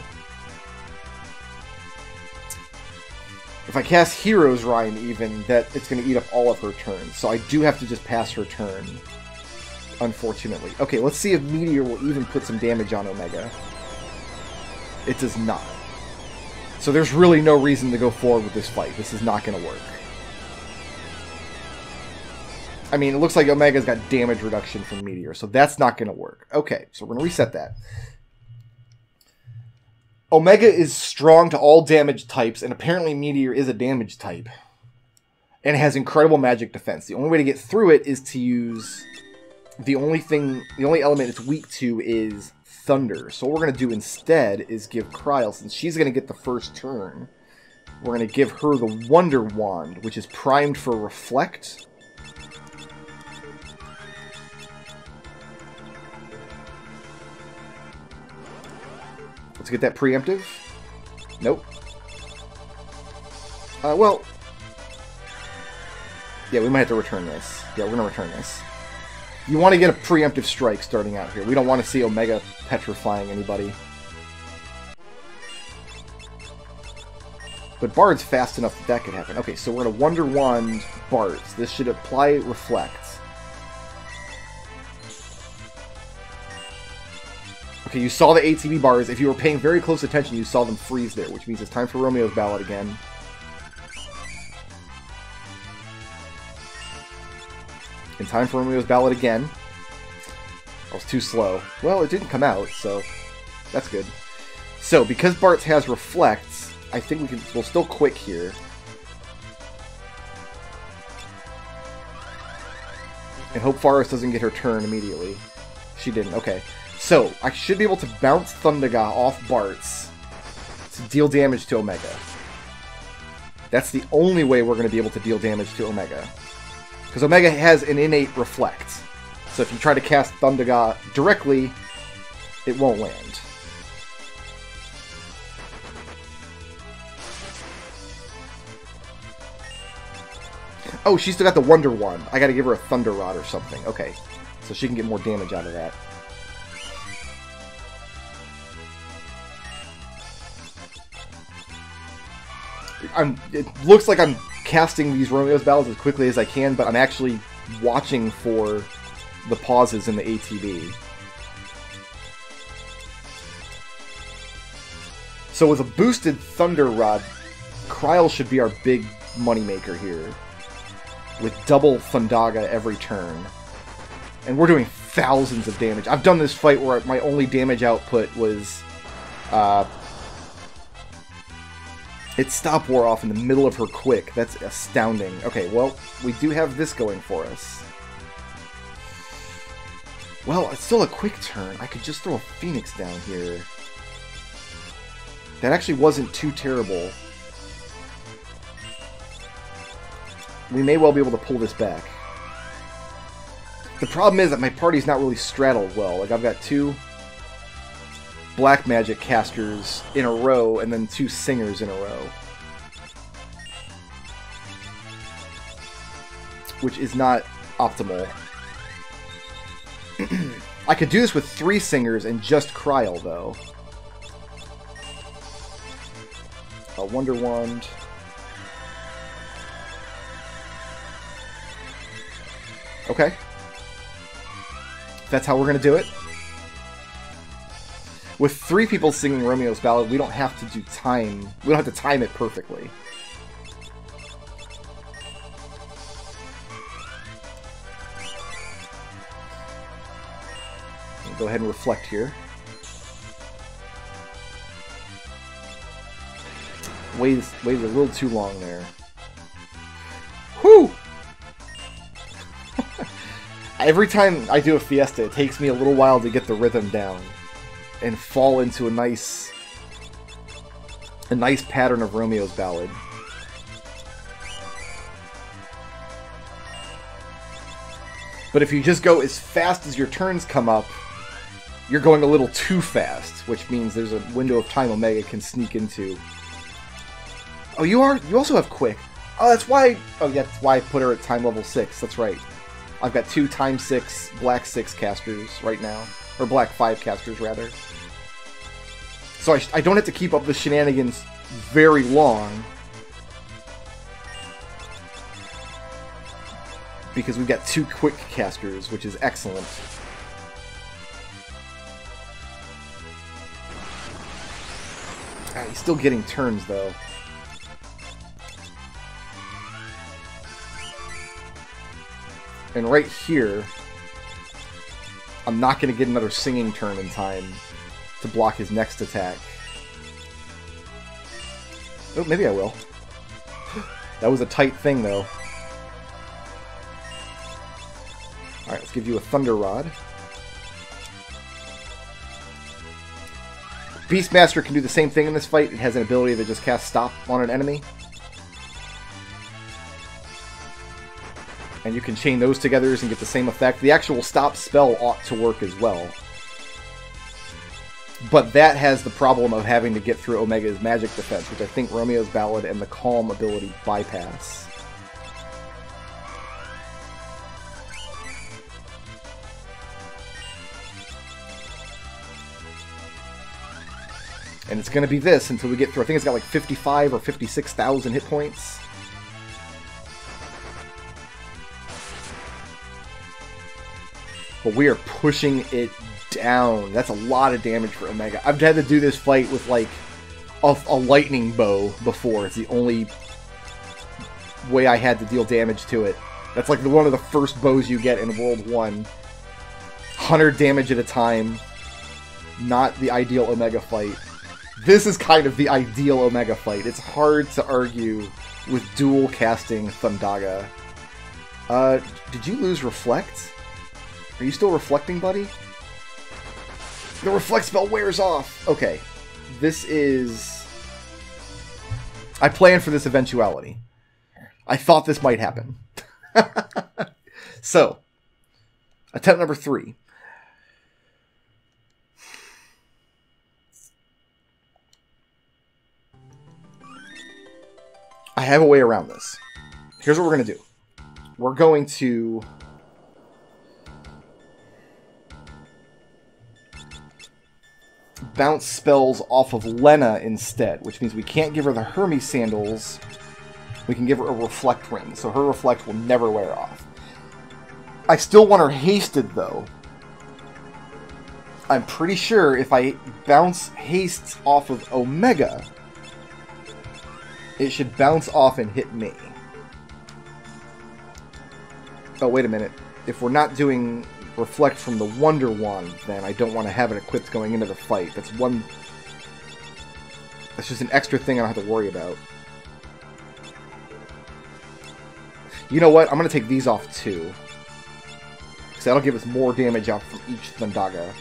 If I cast Hero's Rhyme even, that it's going to eat up all of her turns. So I do have to just pass her turn, unfortunately. Okay, let's see if Meteor will even put some damage on Omega. It does not. So there's really no reason to go forward with this fight. This is not going to work. I mean, it looks like Omega's got damage reduction from Meteor, so that's not going to work. Okay, so we're going to reset that. Omega is strong to all damage types, and apparently Meteor is a damage type. And has incredible magic defense. The only way to get through it is to use... The only element it's weak to is Thunder. So what we're going to do instead is give Kryl, since she's going to get the first turn, we're going to give her the Wonder Wand, which is primed for Reflect. Let's get that preemptive. Nope. Well... Yeah, we might have to return this. Yeah, we're going to return this. You want to get a preemptive strike starting out here. We don't want to see Omega petrifying anybody. But Bard's fast enough that could happen. Okay, so we're going to Wonder Wand Bards. This should apply Reflect. Okay, you saw the ATB bars. If you were paying very close attention, you saw them freeze there, which means it's time for Romeo's Ballad again. And time for Romeo's Ballad again. I was too slow. Well, it didn't come out, so that's good. So, because Bart has Reflects, I think we'll still Quick here. And hope Forest doesn't get her turn immediately. She didn't, okay. So, I should be able to bounce Thundaga off Bart's to deal damage to Omega. That's the only way we're going to be able to deal damage to Omega. Because Omega has an innate Reflect. So if you try to cast Thundaga directly, it won't land. Oh, she's still got the Wonder Wand. I gotta give her a Thunder Rod or something. Okay. So she can get more damage out of that. It looks like I'm casting these Romeo's Ballads as quickly as I can, but I'm actually watching for the pauses in the ATB. So with a boosted Thunder Rod, Kryl should be our big moneymaker here. with double Thundaga every turn. And we're doing thousands of damage. I've done this fight where my only damage output was... it stop wore off in the middle of her quick. That's astounding. Okay, well, we do have this going for us. Well, it's still a quick turn. I could just throw a Phoenix down here. That actually wasn't too terrible. We may well be able to pull this back. The problem is that my party's not really straddled well. Like, I've got 2 black magic casters in a row, and then 2 singers in a row. Which is not optimal. I could do this with 3 singers and just Kryl, though. A Wonder Wand. Okay. That's how we're going to do it. With 3 people singing Romeo's Ballad, we don't have to do time. We don't have to time it perfectly. Go ahead and reflect here. Waited a little too long there. Whew! Every time I do a Fiesta, it takes me a little while to get the rhythm down and fall into a nice pattern of Romeo's Ballad. But if you just go as fast as your turns come up, you're going a little too fast, which means there's a window of time Omega can sneak into. Oh, you also have Quick. Oh, that's why... Oh, yeah, that's why I put her at time level 6. That's right. I've got 2 time 6, black 6 casters right now. Or black 5 casters, rather. So I don't have to keep up the shenanigans very long. Because we've got 2 quick casters, which is excellent. He's still getting turns, though. And right here, I'm not going to get another singing turn in time to block his next attack. Oh, maybe I will. That was a tight thing, though. Alright, let's give you a Thunder Rod. Beastmaster can do the same thing in this fight. It has an ability to just cast Stop on an enemy. And you can chain those together and get the same effect. The actual Stop spell ought to work as well. But that has the problem of having to get through Omega's magic defense, which I think Romeo's Ballad and the Calm ability bypass. And it's going to be this until we get through. I think it's got like 55 or 56,000 hit points. But we are pushing it down. That's a lot of damage for Omega. I've had to do this fight with like a lightning bow before. It's the only way I had to deal damage to it. That's like one of the first bows you get in World 1. 100 damage at a time. Not the ideal Omega fight. This is kind of the ideal Omega fight. It's hard to argue with dual casting Thundaga. Did you lose Reflect? Are you still reflecting, buddy? The Reflect spell wears off! Okay. This is... I planned for this eventuality. I thought this might happen. So, attempt number 3. I have a way around this. Here's what we're going to do. We're going to... bounce spells off of Lena instead, which means we can't give her the Hermes Sandals. We can give her a Reflect Ring, so her Reflect will never wear off. I still want her hasted, though. I'm pretty sure if I bounce haste off of Omega, it should bounce off and hit me. Oh, wait a minute. If we're not doing Reflect from the Wonder Wand, then I don't want to have it equipped going into the fight. That's just an extra thing I don't have to worry about. You know what? I'm going to take these off too. Because that'll give us more damage out from each Thundaga.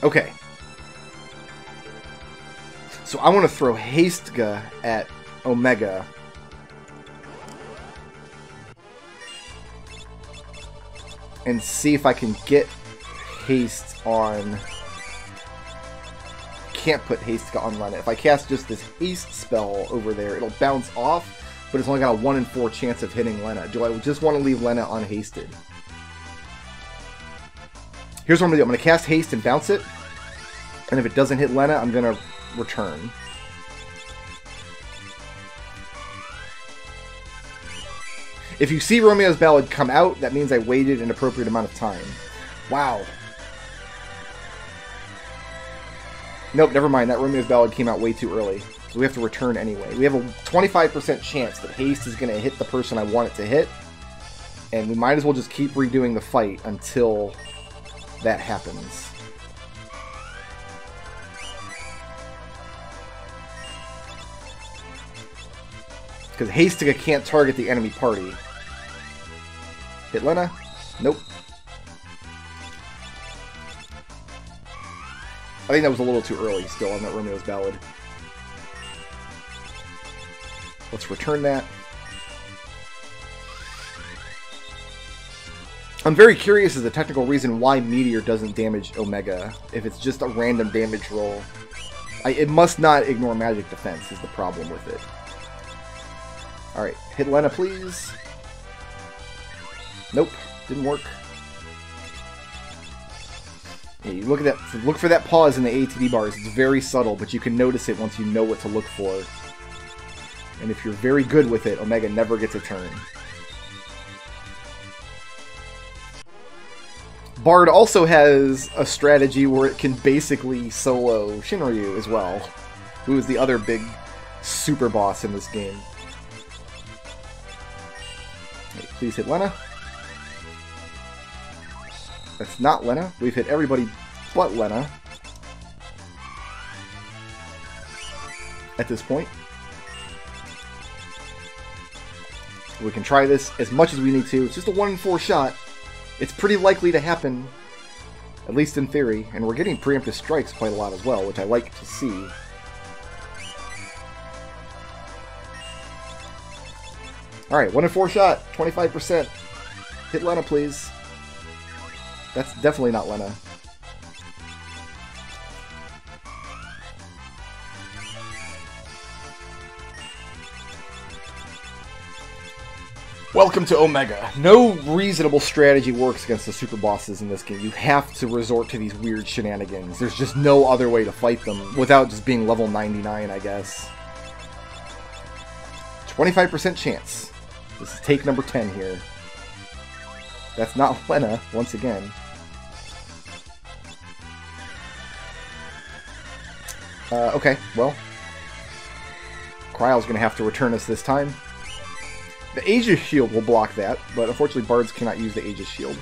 Okay. So I want to throw Hastega at Omega. And see if I can get haste on... Can't put Hastega on Lena. If I cast just this haste spell over there, it'll bounce off, but it's only got a 1 in 4 chance of hitting Lena. Do I just want to leave Lena unhasted? Here's what I'm going to do. I'm going to cast haste and bounce it, and if it doesn't hit Lena, I'm going to return. If you see Romeo's Ballad come out, that means I waited an appropriate amount of time. Wow. Nope, never mind. That Romeo's Ballad came out way too early. So we have to return anyway. We have a 25% chance that haste is going to hit the person I want it to hit. And we might as well just keep redoing the fight until that happens. Because Hastega can't target the enemy party. Hit Lena? Nope. I think that was a little too early still on that Romeo's Ballad. Let's return that. I'm very curious as the technical reason why Meteor doesn't damage Omega, if it's just a random damage roll. It must not ignore magic defense is the problem with it. Alright, hit Lena, please. Nope, didn't work. Yeah, you look at that. Look for that pause in the ATD bars. It's very subtle, but you can notice it once you know what to look for. And if you're very good with it, Omega never gets a turn. Bard also has a strategy where it can basically solo Shinryu as well, who is the other big super boss in this game. Wait, please hit Lena. That's not Lena. We've hit everybody but Lena at this point. We can try this as much as we need to. It's just a 1 in 4 shot. It's pretty likely to happen, at least in theory, and we're getting preemptive strikes quite a lot as well, which I like to see. Alright, 1 in 4 shot, 25%. Hit Lena, please. That's definitely not Lena. Welcome to Omega. No reasonable strategy works against the super bosses in this game. You have to resort to these weird shenanigans. There's just no other way to fight them without just being level 99, I guess. 25% chance. This is take number 10 here. That's not Lena, once again. Okay, well. Kryle's gonna have to return us this time. The Aegis Shield will block that, but unfortunately Bards cannot use the Aegis Shield.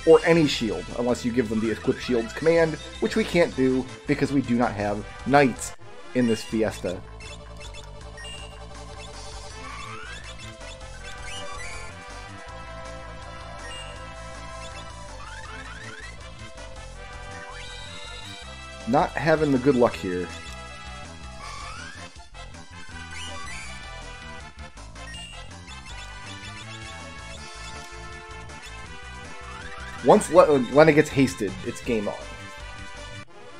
Or any shield, unless you give them the Equip Shields command, which we can't do because we do not have Knights in this Fiesta. Not having the good luck here. Once Lena gets hasted, it's game on.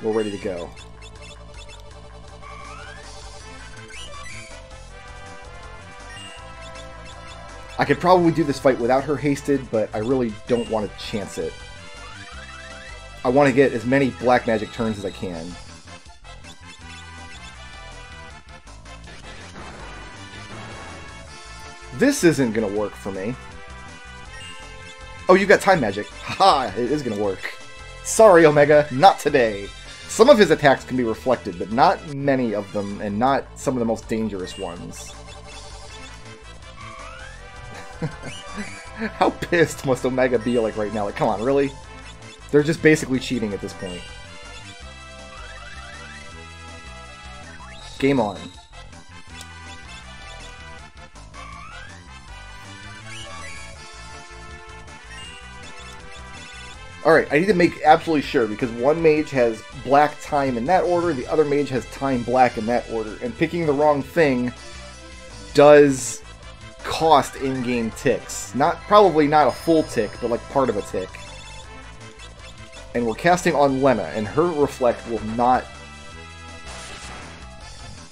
We're ready to go. I could probably do this fight without her hasted, but I really don't want to chance it. I want to get as many black magic turns as I can. This isn't going to work for me. Oh, you got time magic. Haha, it is going to work. Sorry, Omega, not today. Some of his attacks can be reflected, but not many of them, and not some of the most dangerous ones. How pissed must Omega be like right now? Like, come on, really? They're just basically cheating at this point. Game on. Alright, I need to make absolutely sure, because one mage has black time in that order, the other mage has time black in that order, and picking the wrong thing does cost in-game ticks. Probably not a full tick, but like part of a tick. And we're casting on Lena, and her reflect will not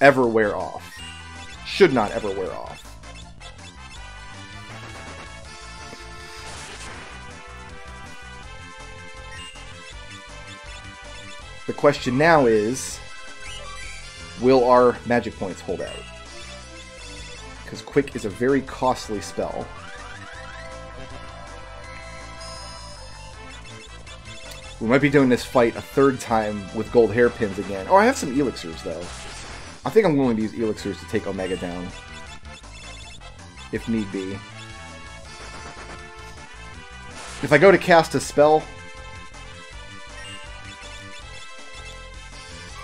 ever wear off. Should not ever wear off. The question now is, will our magic points hold out? Because Quick is a very costly spell. We might be doing this fight a third time with gold hairpins again. Oh, I have some elixirs, though. I think I'm willing to use elixirs to take Omega down. If need be. If I go to cast a spell,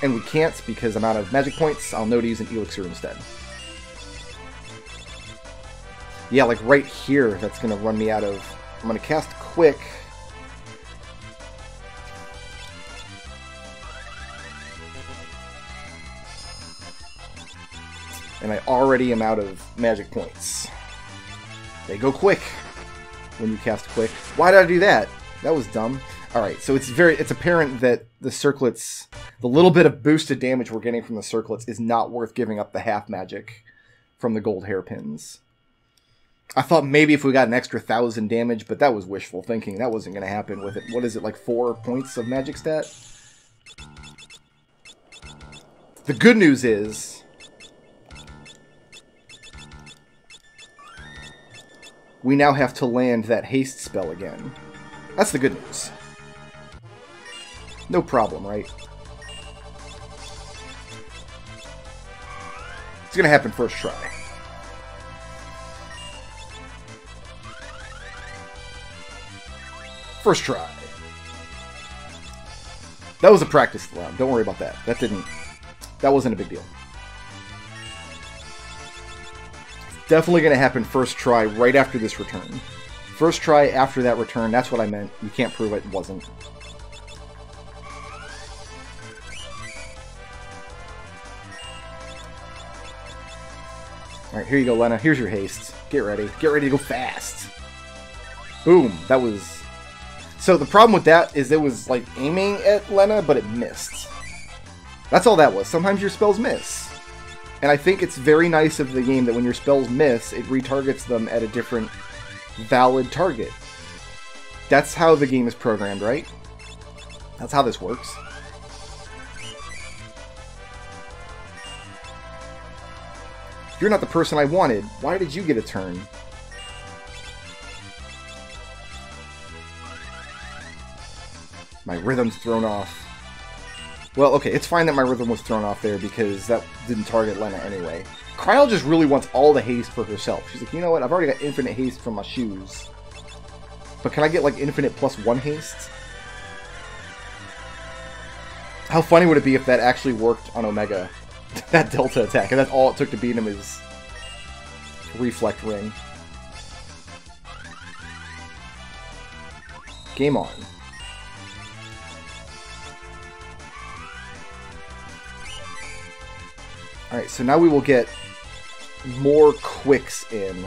and we can't because I'm out of magic points, I'll know to use an elixir instead. Yeah, like right here, that's going to run me out of... I'm going to cast Quick. And I already am out of magic points. They go quick when you cast Quick. Why did I do that? That was dumb. Alright, so it's apparent that the circlets, the little bit of boosted damage we're getting from the circlets is not worth giving up the half magic from the gold hairpins. I thought maybe if we got an extra 1,000 damage, but that was wishful thinking. That wasn't going to happen with it. What is it, like 4 points of magic stat? The good news is we now have to land that haste spell again. That's the good news. No problem, right? It's going to happen first try. First try. That was a practice round. Don't worry about that. That wasn't a big deal. Definitely going to happen first try right after this return. First try after that return. That's what I meant. You can't prove it wasn't. Alright, here you go, Lena. Here's your haste. Get ready. Get ready to go fast. Boom. That was... So the problem with that is it was like aiming at Lena, but it missed. That's all that was. Sometimes your spells miss. And I think it's very nice of the game that when your spells miss, it retargets them at a different valid target. That's how the game is programmed, right? That's how this works. If you're not the person I wanted, why did you get a turn? My rhythm's thrown off. Well, okay, it's fine that my rhythm was thrown off there because that didn't target Lena anyway. Kryl just really wants all the haste for herself. She's like, you know what, I've already got infinite haste from my shoes. But can I get, like, infinite +1 haste? How funny would it be if that actually worked on Omega? That Delta attack, and that's all it took to beat him is Reflect Ring. Game on. Alright, so now we will get more quicks in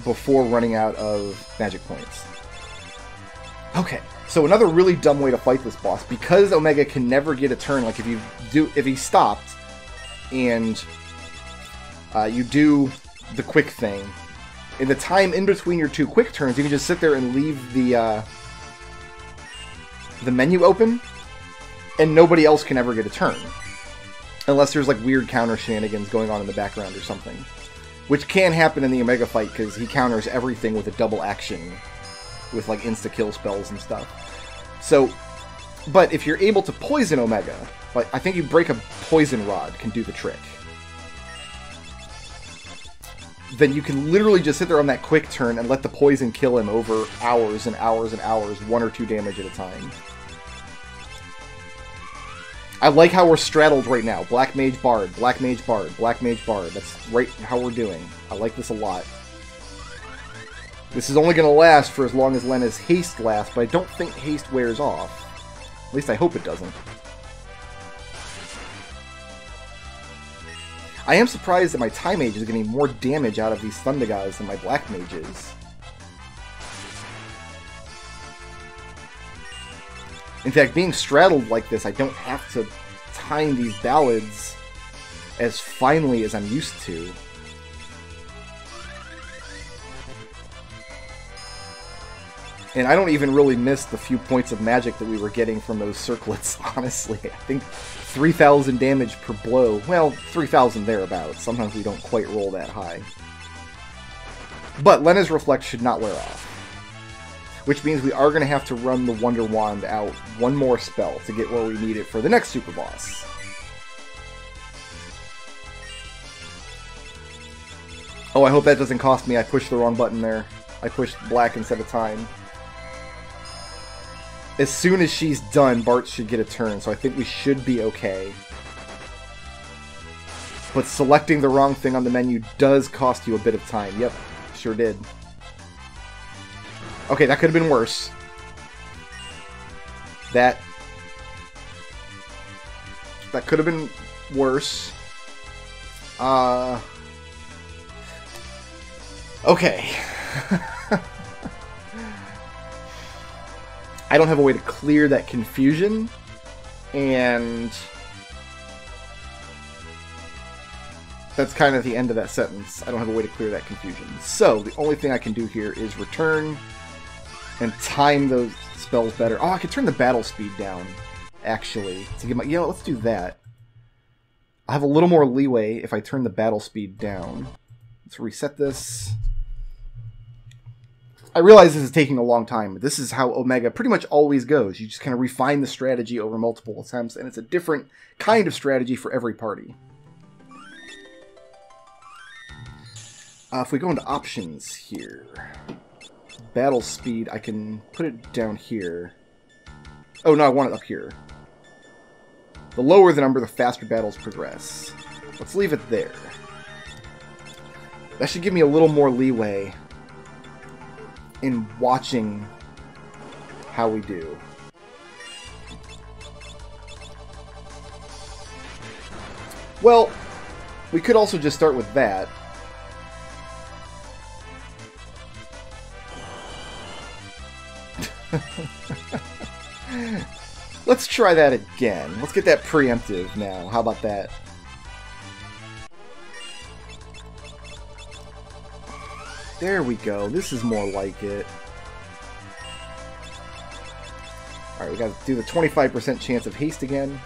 before running out of magic points. Okay, so another really dumb way to fight this boss, because Omega can never get a turn, like if he stopped and you do the quick thing, in the time in between your two quick turns, you can just sit there and leave the menu open, and nobody else can ever get a turn. Unless there's like weird counter shenanigans going on in the background or something. Which can happen in the Omega fight, because he counters everything with a double action. With like insta-kill spells and stuff. So, but if you're able to poison Omega, like I think you break a poison rod can do the trick. then you can literally just sit there on that quick turn and let the poison kill him over hours and hours and hours, 1 or 2 damage at a time. I like how we're straddled right now. Black Mage Bard, Black Mage Bard, Black Mage Bard. That's right how we're doing. I like this a lot. This is only going to last for as long as Lena's haste lasts, but I don't think haste wears off. At least I hope it doesn't. I am surprised that my Time Mage is getting more damage out of these Thundergods than my Black Mages. In fact, being straddled like this, I don't have to time these ballads as finely as I'm used to. And I don't even really miss the few points of magic that we were getting from those circlets, honestly. I think 3,000 damage per blow. Well, 3,000 thereabouts. Sometimes we don't quite roll that high. But Lena's Reflect should not wear off. Which means we are going to have to run the Wonder Wand out one more spell to get where we need it for the next Super Boss. Oh, I hope that doesn't cost me. I pushed the wrong button there. I pushed black instead of time. As soon as she's done, Bart should get a turn, so I think we should be okay. But selecting the wrong thing on the menu does cost you a bit of time. Yep, sure did. Okay, that could have been worse. That could have been worse. Okay. I don't have a way to clear that confusion, and that's kind of the end of that sentence. I don't have a way to clear that confusion. So, the only thing I can do here is return and time those spells better. Oh, I could turn the battle speed down, actually. To get my, you know, let's do that. I have a little more leeway if I turn the battle speed down. Let's reset this. I realize this is taking a long time, but this is how Omega pretty much always goes. You just kind of refine the strategy over multiple attempts, and it's a different kind of strategy for every party. If we go into options here, battle speed, I can put it down here. Oh, no, I want it up here. The lower the number, the faster battles progress. Let's leave it there. That should give me a little more leeway in watching how we do. Well, we could also just start with that. Let's try that again. Let's get that preemptive now. How about that? There we go. This is more like it. Alright, we gotta do the 25% chance of haste again.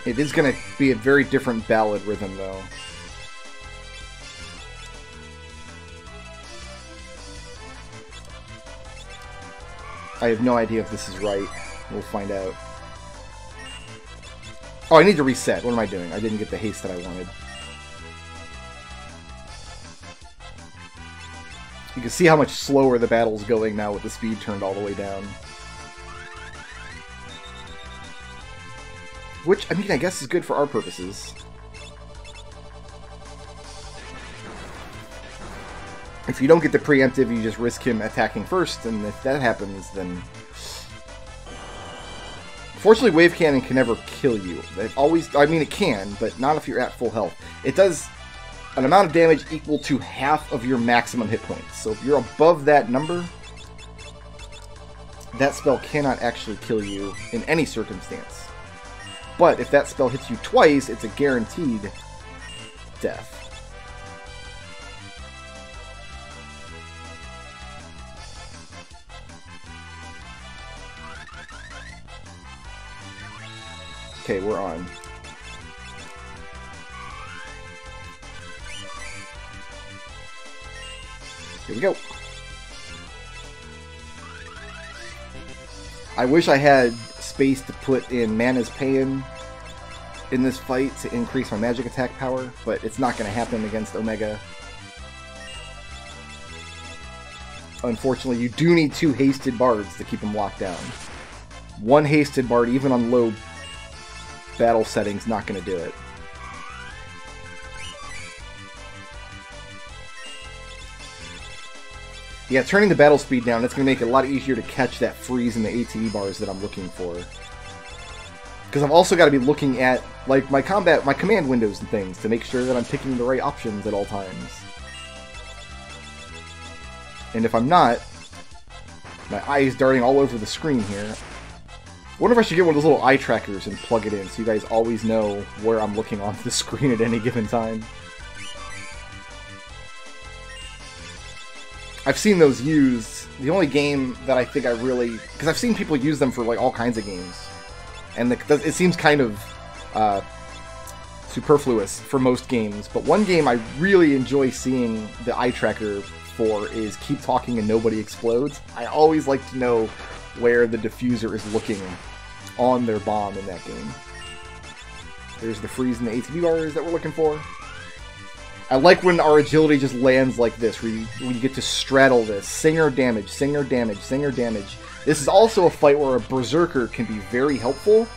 It is gonna be a very different ballad rhythm, though. I have no idea if this is right. We'll find out. Oh, I need to reset. What am I doing? I didn't get the haste that I wanted. You can see how much slower the battle's going now with the speed turned all the way down. Which, I mean, I guess is good for our purposes. If you don't get the preemptive, you just risk him attacking first, and if that happens, then... Fortunately, Wave Cannon can never kill you. It always... I mean, it can, but not if you're at full health. It does an amount of damage equal to half of your maximum hit points. So if you're above that number, that spell cannot actually kill you in any circumstance. But if that spell hits you twice, it's a guaranteed death. Okay, we're on. Here we go. I wish I had space to put in Mana's Paean in this fight to increase my magic attack power, but it's not going to happen against Omega. Unfortunately, you do need 2 hasted bards to keep him locked down. 1 hasted bard, even on low battle settings, not going to do it. Yeah, turning the battle speed down, that's going to make it a lot easier to catch that freeze in the ATB bars that I'm looking for. Because I've also got to be looking at like my command windows and things to make sure that I'm picking the right options at all times. And if I'm not, my eye is darting all over the screen here. I wonder if I should get one of those little eye trackers and plug it in so you guys always know where I'm looking on the screen at any given time. I've seen those used. The only game that I think I really... Because I've seen people use them for like all kinds of games. And it seems kind of superfluous for most games. But one game I really enjoy seeing the eye tracker for is Keep Talking and Nobody Explodes. I always like to know where the diffuser is looking on their bomb in that game. There's the freeze and the ATB bars that we're looking for. I like when our agility just lands like this, where you get to straddle this. Singer damage, singer damage, singer damage. This is also a fight where a Berserker can be very helpful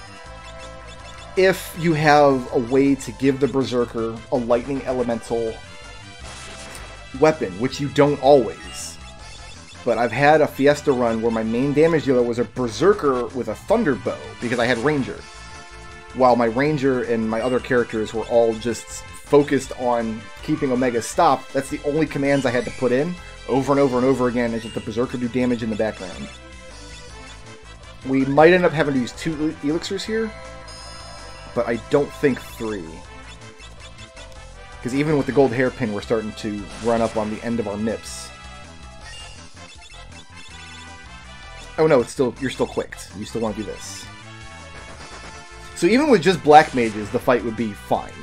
if you have a way to give the Berserker a lightning elemental weapon, which you don't always. But I've had a Fiesta run where my main damage dealer was a Berserker with a Thunder Bow, because I had Ranger. While my Ranger and my other characters were all just focused on keeping Omega stopped. That's the only commands I had to put in over and over and over again, is that the Berserker do damage in the background. We might end up having to use 2 elixirs here, but I don't think 3. Because even with the gold hairpin, we're starting to run up on the end of our MIPS. Oh no, you're still quicked. You still want to do this. So even with just black mages, the fight would be fine.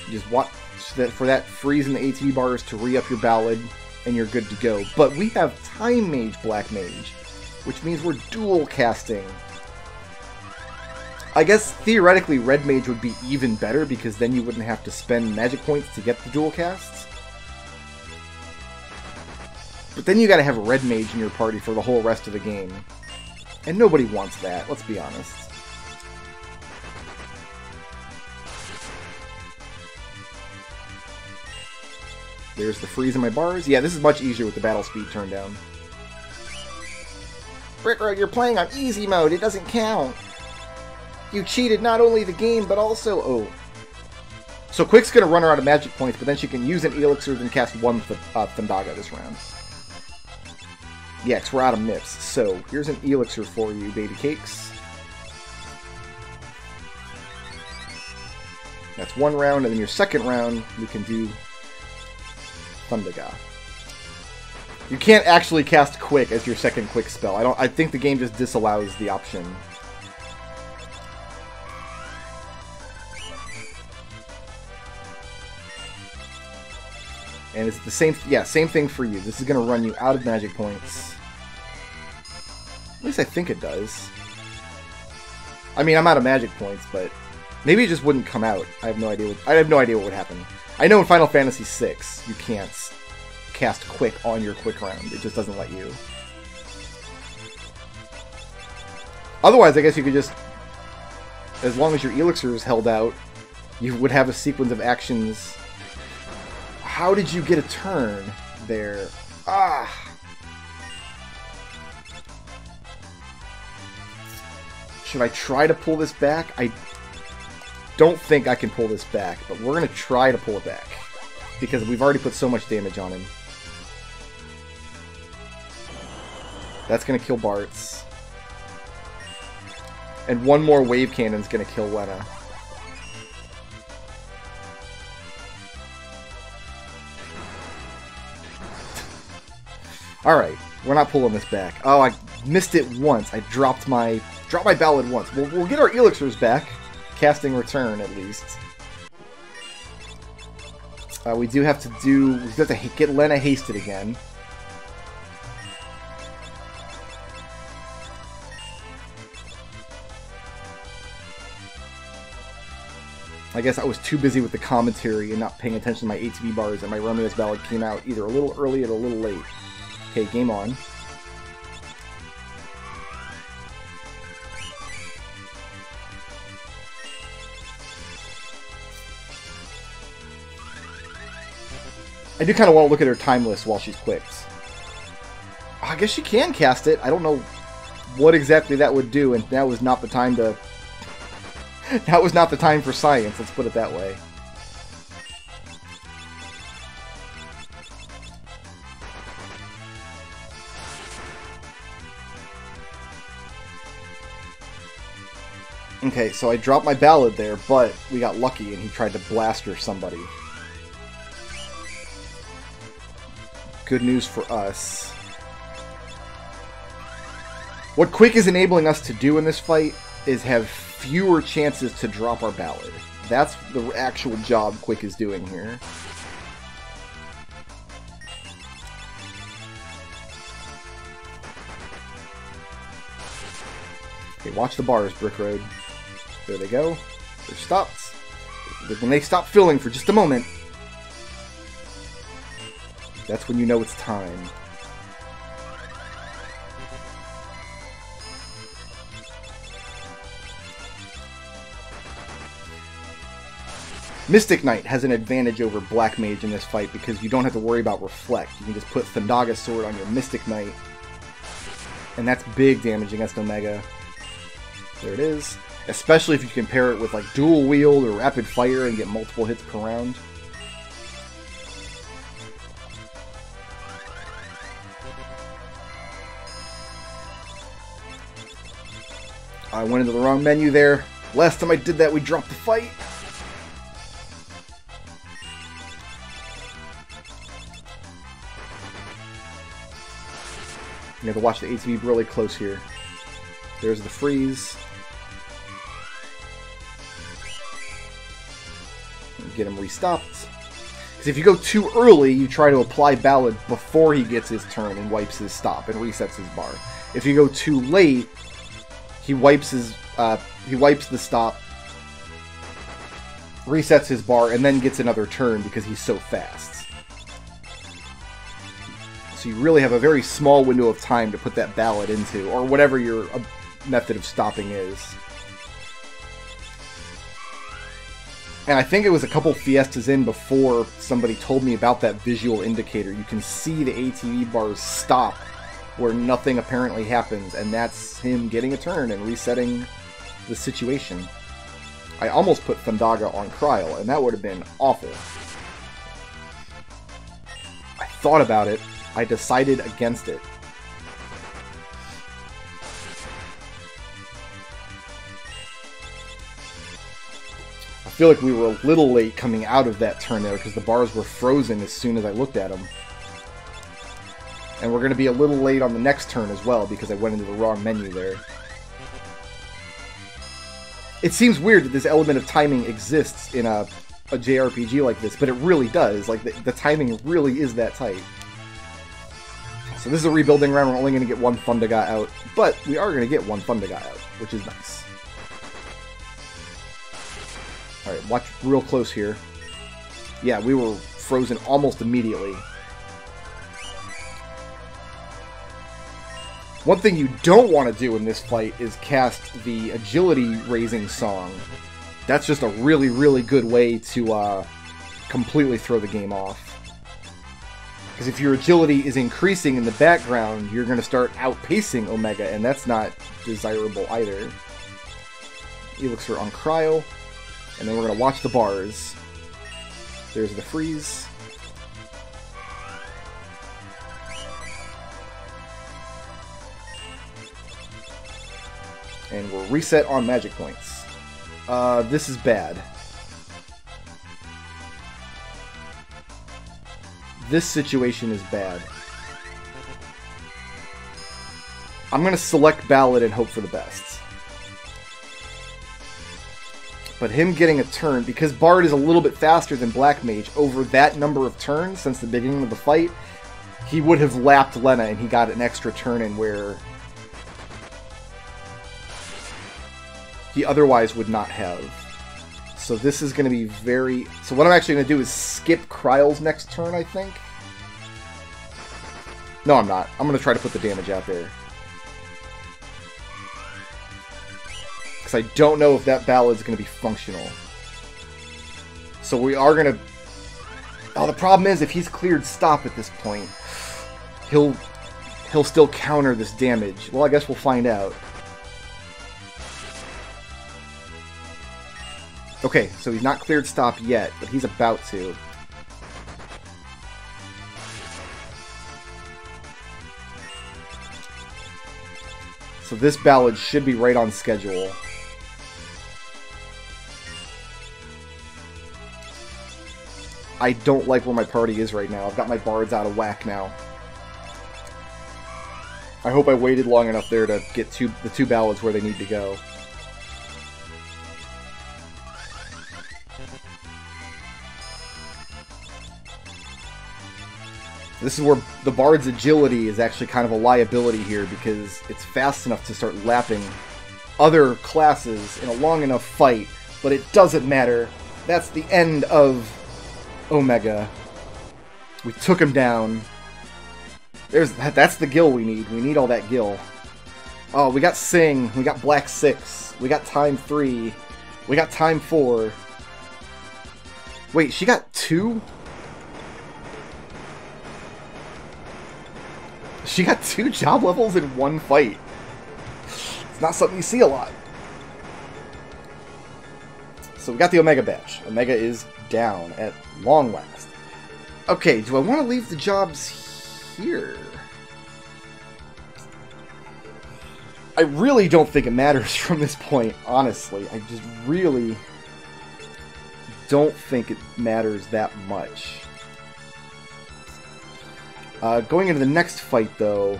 You just want for that freeze in the ATB bars to re-up your Ballad, and you're good to go. But we have Time Mage Black Mage, which means we're dual casting. I guess theoretically Red Mage would be even better, because then you wouldn't have to spend magic points to get the dual casts. But then you gotta have a Red Mage in your party for the whole rest of the game. And nobody wants that, let's be honest. There's the freeze in my bars. Yeah, this is much easier with the battle speed turned down. Brickroad, you're playing on easy mode. It doesn't count. You cheated not only the game, but also... Oh. So Quick's going to run her out of magic points, but then she can use an elixir and cast 1 Thundaga this round. Yeah, 'cause we're out of MIPS. So, here's an elixir for you, baby cakes. That's 1 round, and then your second round, we can do... Thundaga. You can't actually cast Quick as your second Quick spell. I think the game just disallows the option. And it's the same, yeah, same thing for you. This is going to run you out of magic points. At least I think it does. I mean, I'm out of magic points, but maybe it just wouldn't come out. I have no idea what would happen. I know in Final Fantasy VI, you can't cast Quick on your Quick round. It just doesn't let you. Otherwise, I guess you could just, as long as your elixir is held out, you would have a sequence of actions. How did you get a turn there? Ah! Should I try to pull this back? I don't think I can pull this back, but we're going to try to pull it back, because we've already put so much damage on him. That's going to kill Bartz. And 1 more wave cannon's going to kill Lena. Alright, we're not pulling this back. Oh, I missed it once. I dropped my Ballad once. We'll get our elixirs back. Casting return, at least. We do have to get Lena hasted again. I guess I was too busy with the commentary and not paying attention to my ATB bars, and my Romeo's Ballad came out either a little early or a little late. Okay, game on. I do kind of want to look at her time list while she's quicked. I guess she can cast it. I don't know what exactly that would do, and that was not the time to... That was not the time for science, let's put it that way. Okay, so I dropped my Ballad there, but we got lucky and he tried to blaster somebody. Good news for us. What Quick is enabling us to do in this fight is have fewer chances to drop our Ballad. That's the actual job Quick is doing here. Okay, watch the bars, Brickroad. There they go. They're stopped. When they stop filling for just a moment, that's when you know it's time. Mystic Knight has an advantage over Black Mage in this fight because you don't have to worry about Reflect. You can just put Thundaga Sword on your Mystic Knight, and that's big damage against Omega. There it is. Especially if you compare it with like Dual Wield or Rapid Fire and get multiple hits per round. I went into the wrong menu there. Last time I did that, we dropped the fight. You have to watch the ATB really close here. There's the freeze. Get him restopped. Because if you go too early, you try to apply Ballad before he gets his turn and wipes his stop and resets his bar. If you go too late, he wipes the stop, resets his bar, and then gets another turn because he's so fast. So you really have a very small window of time to put that Ballad into, or whatever your method of stopping is. And I think it was a couple Fiestas in before somebody told me about that visual indicator. You can see the ATB bars stop where nothing apparently happens, and that's him getting a turn and resetting the situation. I almost put Thundaga on Kryl, and that would have been awful. I thought about it. I decided against it. I feel like we were a little late coming out of that turn there because the bars were frozen as soon as I looked at them. And we're going to be a little late on the next turn as well because I went into the wrong menu there. It seems weird that this element of timing exists in a JRPG like this, but it really does. Like, the timing really is that tight. So this is a rebuilding round. We're only going to get one Thundaga out, but we are going to get one Thundaga out, which is nice. Alright, watch real close here. Yeah, we were frozen almost immediately. One thing you don't want to do in this fight is cast the agility raising song. That's just a really, really good way to completely throw the game off. Because if your agility is increasing in the background, you're going to start outpacing Omega, and that's not desirable either. Elixir on Cryo, and then we're going to watch the bars. There's the freeze. And we're reset on magic points. This is bad. This situation is bad. I'm going to select Ballad and hope for the best. But him getting a turn, because Bard is a little bit faster than Black Mage over that number of turns since the beginning of the fight, he would have lapped Lena and he got an extra turn in where he otherwise would not have. So this is going to be very... So what I'm actually going to do is skip Kryle's next turn, I think. No, I'm not. I'm going to try to put the damage out there. Because I don't know if that Ballad's going to be functional. So we are going to... Oh, the problem is, if he's cleared stop at this point, he'll still counter this damage. Well, I guess we'll find out. Okay, so he's not cleared stop yet, but he's about to. So this Ballad should be right on schedule. I don't like where my party is right now. I've got my bards out of whack now. I hope I waited long enough there to get the two Ballads where they need to go. This is where the Bard's agility is actually kind of a liability here, because it's fast enough to start lapping other classes in a long enough fight, but it doesn't matter. That's the end of Omega. We took him down. That's the gil we need. We need all that gil. Oh, we got Sing. We got Black 6. We got Time 3. We got Time 4. Wait, she got 2? She got 2 job levels in one fight. It's not something you see a lot. So we got the Omega badge. Omega is down at long last. Okay, do I want to leave the jobs here? I really don't think it matters from this point, honestly. I just really don't think it matters that much. Going into the next fight, though,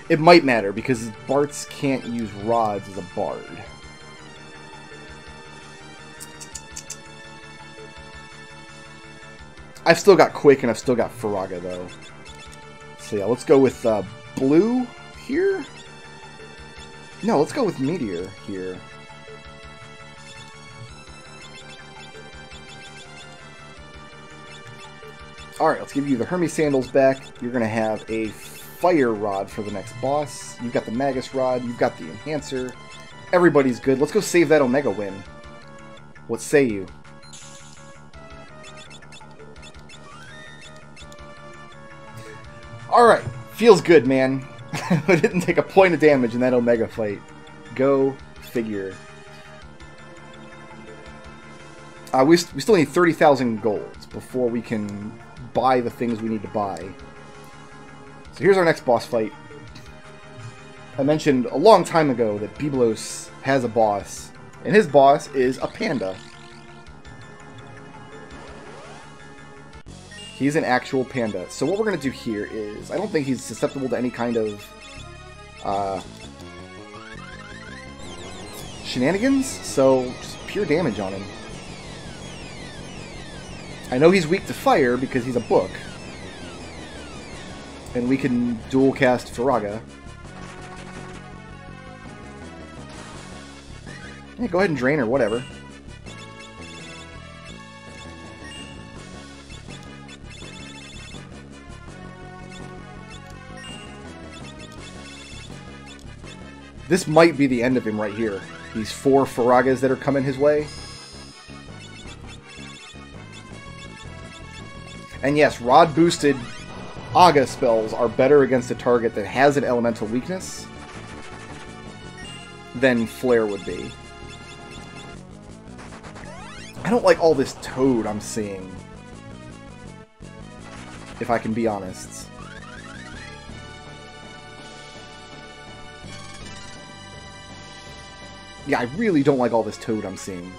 it might matter, because Barts can't use rods as a bard. I've still got Quick, and I've still got Faraga, though. So yeah, let's go with Blue here? No, let's go with Meteor here. Alright, let's give you the Hermes Sandals back. You're going to have a Fire Rod for the next boss. You've got the Magus Rod. You've got the Enhancer. Everybody's good. Let's go save that Omega win. What say you? Alright, feels good, man. I didn't take a point of damage in that Omega fight. Go figure. We still need 30,000 golds before we can buy the things we need to buy. So here's our next boss fight. I mentioned a long time ago that Byblos has a boss, and his boss is a panda. He's an actual panda. So what we're going to do here is, I don't think he's susceptible to any kind of shenanigans, so just pure damage on him. I know he's weak to fire because he's a book. And we can dual cast Faraga. Yeah, go ahead and drain her, whatever. This might be the end of him right here. These 4 Faragas that are coming his way. And yes, rod-boosted Aga spells are better against a target that has an elemental weakness than Flare would be. I don't like all this Toad I'm seeing, if I can be honest. Yeah, I really don't like all this Toad I'm seeing.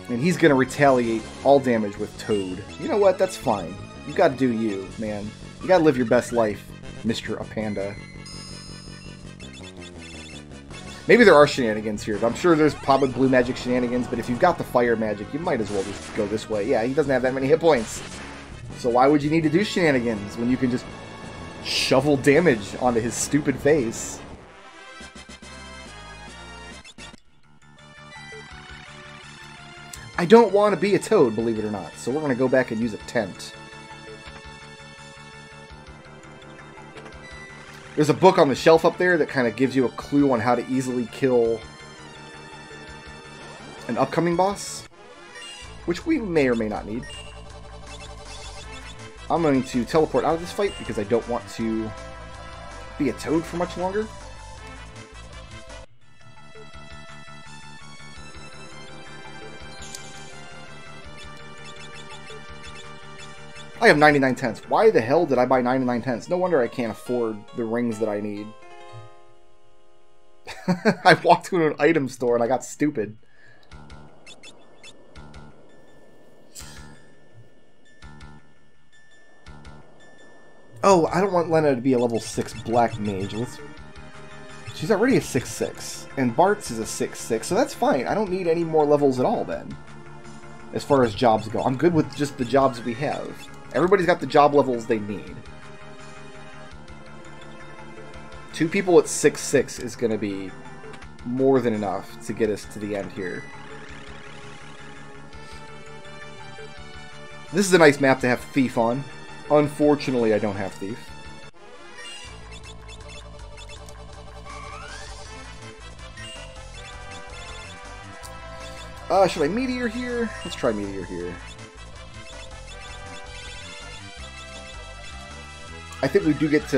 And he's going to retaliate all damage with Toad. You know what? That's fine. You got to do you, man. You gotta live your best life, Mr. Apanda. Maybe there are shenanigans here. I'm sure there's probably blue magic shenanigans, but if you've got the fire magic, you might as well just go this way. Yeah, he doesn't have that many hit points. So why would you need to do shenanigans when you can just shovel damage onto his stupid face? I don't want to be a toad, believe it or not, so we're going to go back and use a tent. There's a book on the shelf up there that kind of gives you a clue on how to easily kill an upcoming boss, which we may or may not need. I'm going to teleport out of this fight because I don't want to be a toad for much longer. I have 99 tenths. Why the hell did I buy 99 tenths? No wonder I can't afford the rings that I need. I walked into an item store and I got stupid. Oh, I don't want Lena to be a level 6 black mage. She's already a 6-6. And Bart's is a 6-6, so that's fine. I don't need any more levels at all then. As far as jobs go. I'm good with just the jobs we have. Everybody's got the job levels they need. 2 people at 6-6 is going to be more than enough to get us to the end here. This is a nice map to have Thief on. Unfortunately, I don't have Thief. Should I Meteor here? Let's try Meteor here. I think we do get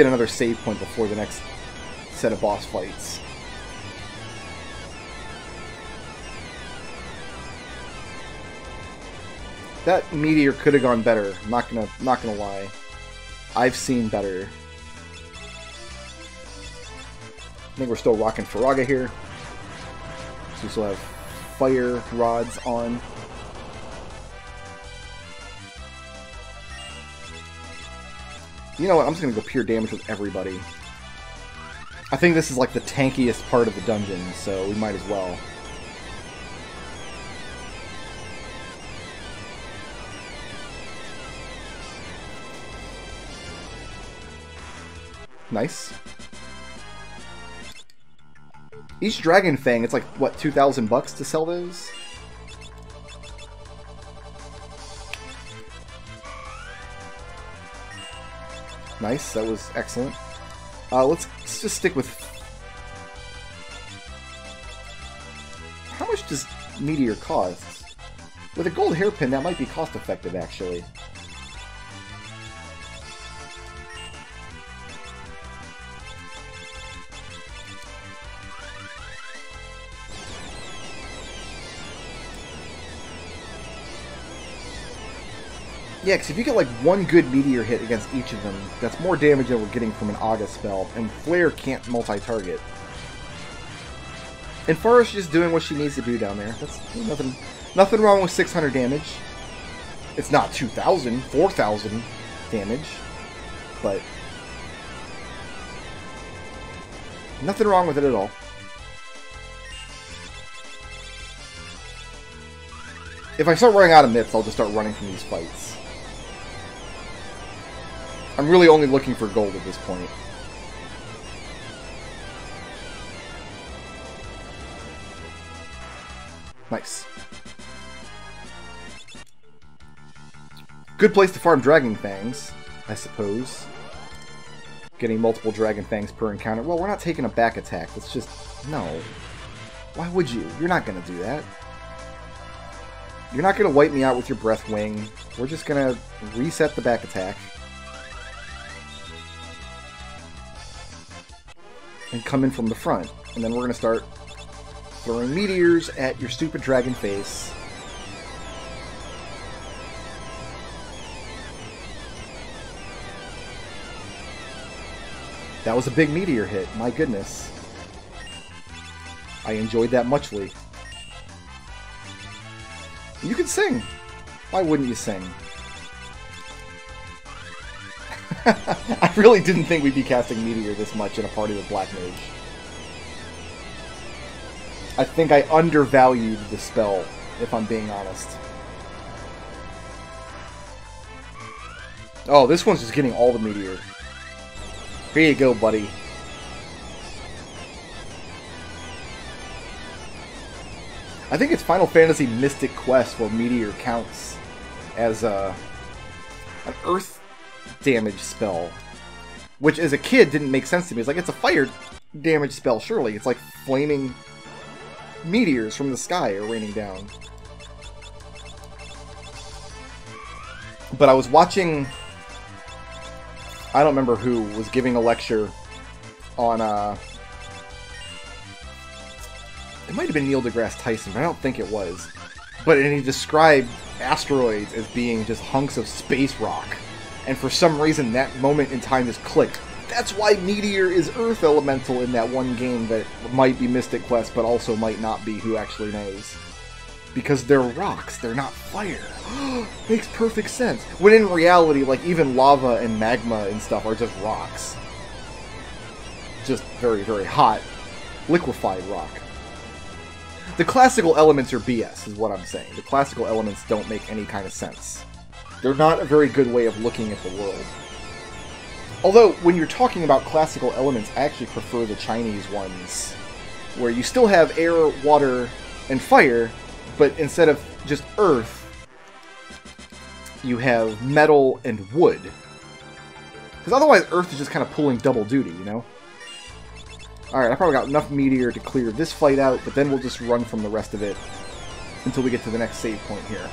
another save point before the next set of boss fights. That Meteor could have gone better. I'm not gonna lie. I've seen better. I think we're still rocking Faraga here. So we still have fire rods on. You know what? I'm just gonna go pure damage with everybody. I think this is like the tankiest part of the dungeon, so we might as well. Nice. Each Dragon Fang, it's like, what, 2,000 bucks to sell those? Nice, that was excellent. Let's just stick with... How much does Meteor cost? With a gold hairpin, that might be cost-effective, actually. Yeah, because if you get like one good Meteor hit against each of them, that's more damage than we're getting from an August spell, and Flare can't multi-target. And Farah's just doing what she needs to do down there. That's nothing wrong with 600 damage. It's not 2,000, 4,000 damage, but nothing wrong with it at all. If I start running out of mitts, I'll just start running from these fights. I'm really only looking for gold at this point. Nice. Good place to farm Dragon Fangs, I suppose. Getting multiple Dragon Fangs per encounter. Well, we're not taking a back attack. Let's just... No. Why would you? You're not going to do that. You're not going to wipe me out with your Breath Wing. We're just going to reset the back attack. And come in from the front. And then we're going to start throwing meteors at your stupid dragon face. That was a big meteor hit. My goodness. I enjoyed that muchly. You can sing. Why wouldn't you sing? I really didn't think we'd be casting Meteor this much in a party with Black Mage. I think I undervalued the spell, if I'm being honest. Oh, this one's just getting all the Meteor. Here you go, buddy. I think it's Final Fantasy Mystic Quest where Meteor counts as an earth damage spell. Which, as a kid, didn't make sense to me. It's like, it's a fire damage spell, surely. It's like flaming meteors from the sky are raining down. But I was watching... I don't remember who was giving a lecture on... it might have been Neil deGrasse Tyson, but I don't think it was. But and he described asteroids as being just hunks of space rock. And for some reason, that moment in time just clicked. That's why Meteor is Earth Elemental in that one game that might be Mystic Quest, but also might not be, who actually knows. Because they're rocks, they're not fire. Makes perfect sense. When in reality, like, even lava and magma and stuff are just rocks. Just very, very hot, liquefied rock. The classical elements are BS, is what I'm saying. The classical elements don't make any kind of sense. They're not a very good way of looking at the world. Although, when you're talking about classical elements, I actually prefer the Chinese ones, where you still have air, water, and fire, but instead of just earth, you have metal and wood. Because otherwise, earth is just kind of pulling double duty, you know? Alright, I probably got enough Meteor to clear this fight out, but then we'll just run from the rest of it until we get to the next save point here.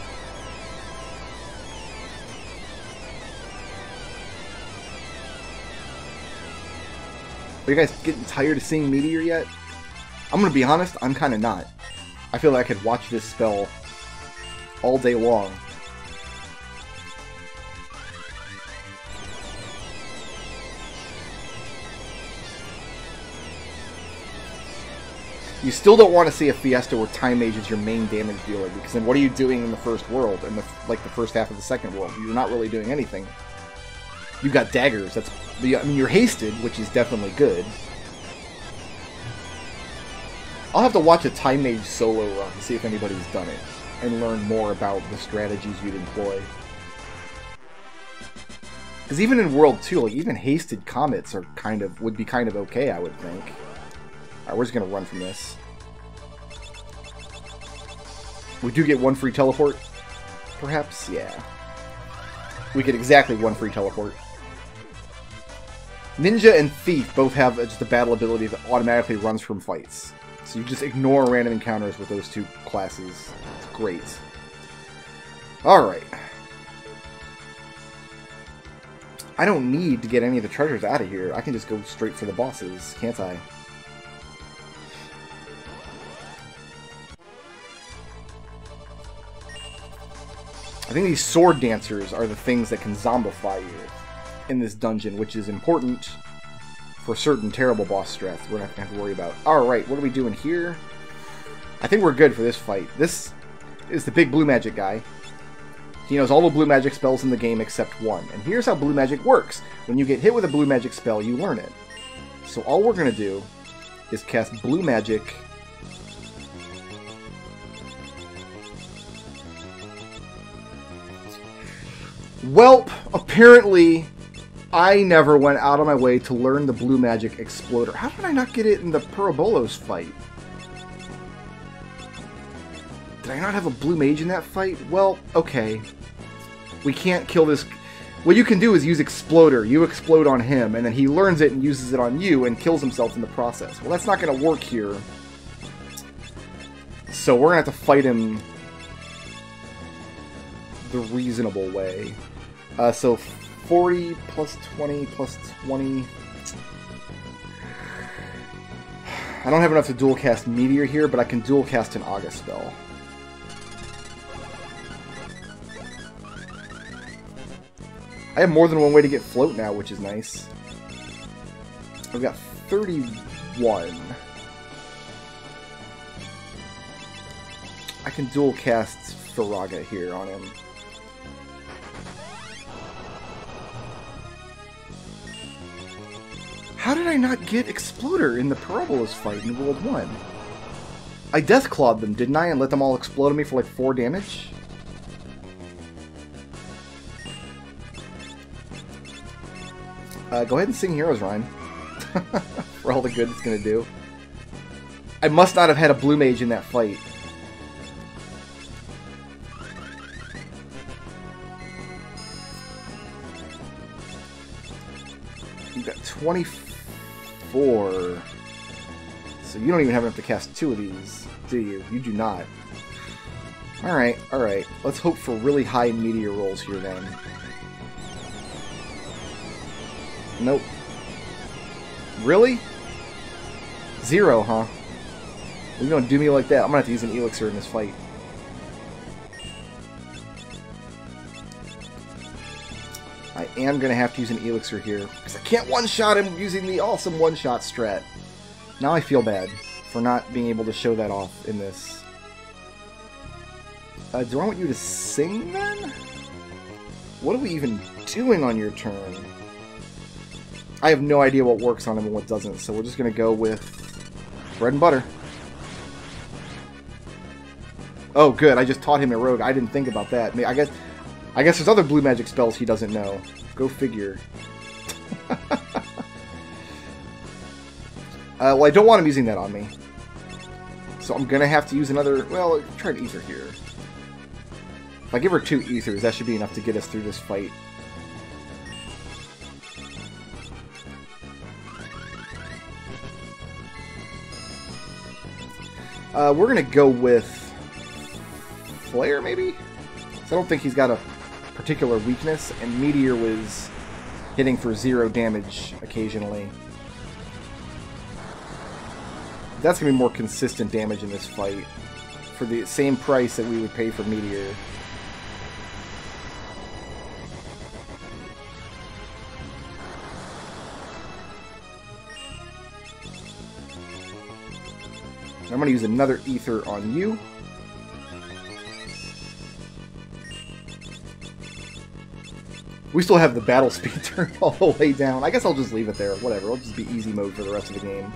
Are you guys getting tired of seeing Meteor yet? I'm gonna be honest, I'm kinda not. I feel like I could watch this spell all day long. You still don't want to see a Fiesta where Time Mage is your main damage dealer, because then what are you doing in the first world, in the first half of the second world? You're not really doing anything. You've got daggers. I mean, you're hasted, which is definitely good. I'll have to watch a Time Mage solo run to see if anybody's done it, and learn more about the strategies you'd employ. Because even in World 2, like, even hasted comets are would be kind of okay, I would think. Alright, we're just gonna run from this. We do get one free teleport, perhaps? Yeah. We get exactly one free teleport. Ninja and Thief both have just a battle ability that automatically runs from fights. So you just ignore random encounters with those two classes. It's great. Alright. I don't need to get any of the treasures out of here. I can just go straight for the bosses, can't I? I think these sword dancers are the things that can zombify you in this dungeon, which is important for certain terrible boss strats we're not going to have to worry about. Alright, what are we doing here? I think we're good for this fight. This is the big blue magic guy. He knows all the blue magic spells in the game except one. And here's how blue magic works. When you get hit with a blue magic spell, you learn it. So all we're going to do is cast blue magic. Welp, apparently I never went out of my way to learn the blue magic exploder. How did I not get it in the Parabolos fight? Did I not have a blue mage in that fight? Well, okay. We can't kill this. What you can do is use exploder. You explode on him, and then he learns it and uses it on you and kills himself in the process. Well, that's not going to work here. So we're going to have to fight him the reasonable way. So 40 plus 20 plus 20. I don't have enough to dual cast Meteor here, but I can dual cast an August spell. I have more than one way to get float now, which is nice. I've got 31. I can dual cast Firaga here on him. How did I not get Exploder in the Parabolas fight in World 1? I Deathclawed them, didn't I? And let them all explode on me for like 4 damage? Go ahead and sing Hero's Rhyme. For all the good it's gonna do. I must not have had a Blue Mage in that fight. You got 24. So you don't even have enough to cast 2 of these, do you? You do not. Alright, alright. Let's hope for really high Meteor rolls here then. Nope. Really? 0, huh? You're gonna do me like that? I'm gonna have to use an Elixir in this fight. I am gonna have to use an Elixir here, because I can't one-shot him using the awesome one-shot strat. Now I feel bad for not being able to show that off in this. Do I want you to sing then? What are we even doing on your turn? I have no idea what works on him and what doesn't, so we're just gonna go with bread and butter. Oh, good. I just taught him a rogue. I didn't think about that. I guess there's other blue magic spells he doesn't know. Go figure. Well, I don't want him using that on me. So I'm gonna have to use another... Well, try an ether here. If I give her 2 ethers, that should be enough to get us through this fight. We're gonna go with Flare, maybe? So I don't think he's got a particular weakness, and Meteor was hitting for 0 damage occasionally. That's gonna be more consistent damage in this fight for the same price that we would pay for Meteor. I'm going to use another ether on you. We still have the battle speed turned all the way down. I guess I'll just leave it there. Whatever. It'll just be easy mode for the rest of the game.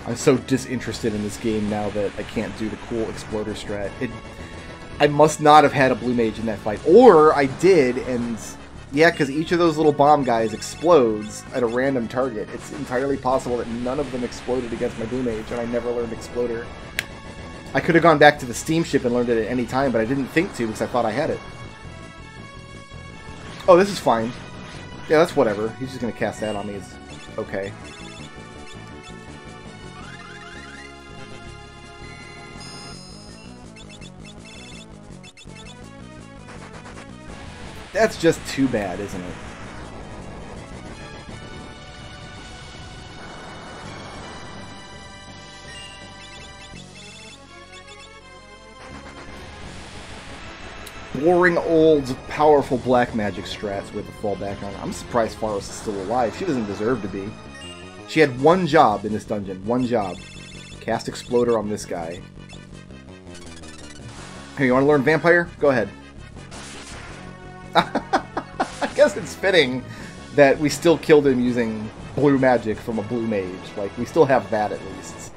I'm so disinterested in this game now that I can't do the cool Exploder strat. I must not have had a Blue Mage in that fight. Or I did, and... Yeah, because each of those little bomb guys explodes at a random target. It's entirely possible that none of them exploded against my Blue Mage, and I never learned Exploder. I could have gone back to the steamship and learned it at any time, but I didn't think to because I thought I had it. Oh, this is fine. Yeah, that's whatever. He's just going to cast that on me. It's okay. That's just too bad, isn't it? Boring old powerful black magic strats with a fallback on. I'm surprised Pharos is still alive. She doesn't deserve to be. She had one job in this dungeon. One job. Cast Exploder on this guy. Hey, you want to learn Vampire? Go ahead. I guess it's fitting that we still killed him using blue magic from a blue mage. Like, we still have that at least.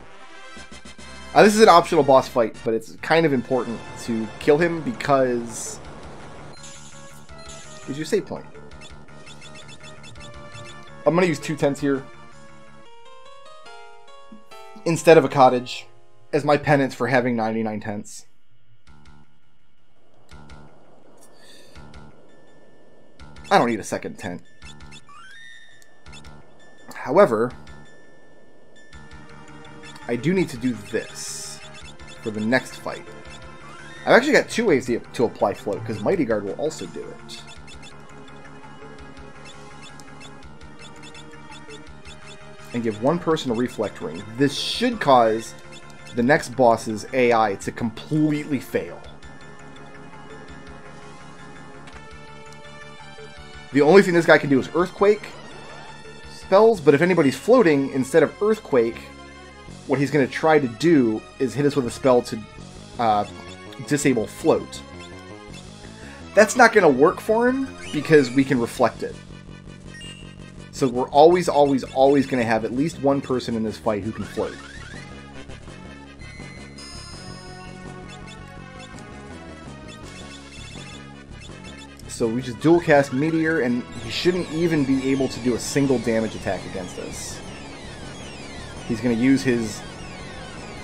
This is an optional boss fight, but it's kind of important to kill him because... Gives you a save point. I'm going to use 2 tents here instead of a cottage as my penance for having 99 tents. I don't need a second tent. However, I do need to do this for the next fight. I've actually got 2 ways to apply float, because Mighty Guard will also do it. And give 1 person a Reflect Ring. This should cause the next boss's AI to completely fail. The only thing this guy can do is Earthquake spells, but if anybody's floating, instead of Earthquake, what he's going to try to do is hit us with a spell to disable Float. That's not going to work for him, because we can reflect it. So we're always going to have at least one person in this fight who can float. So we just dual cast Meteor, and he shouldn't even be able to do a single damage attack against us. He's going to use his...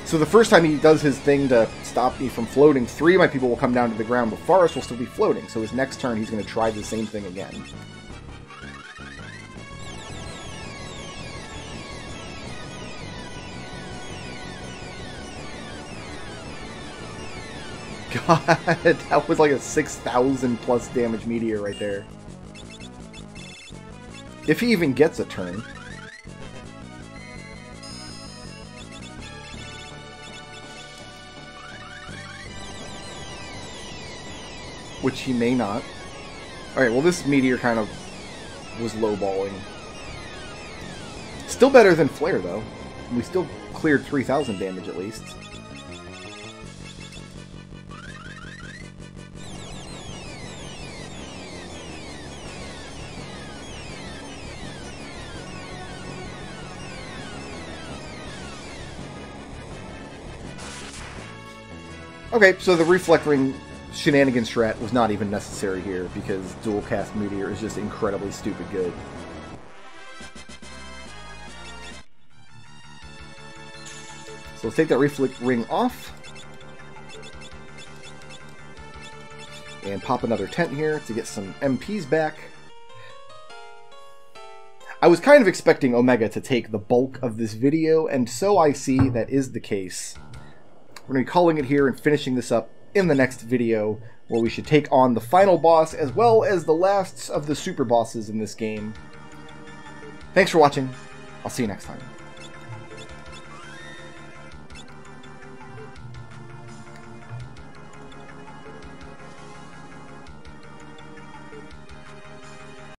So the first time he does his thing to stop me from floating, 3 of my people will come down to the ground, but Forrest will still be floating. So his next turn, he's going to try the same thing again. God, that was like a 6,000 plus damage Meteor right there. If he even gets a turn. Which he may not. Alright, well this Meteor kind of was lowballing. Still better than Flare though. We still cleared 3,000 damage at least. Okay, so the Reflect Ring shenanigans strat was not even necessary here because dual cast Meteor is just incredibly stupid good. So let's take that Reflect Ring off. And pop another tent here to get some MPs back. I was kind of expecting Omega to take the bulk of this video, and so I see that is the case. We're going to be calling it here and finishing this up in the next video, where we should take on the final boss as well as the last of the super bosses in this game. Thanks for watching. I'll see you next time.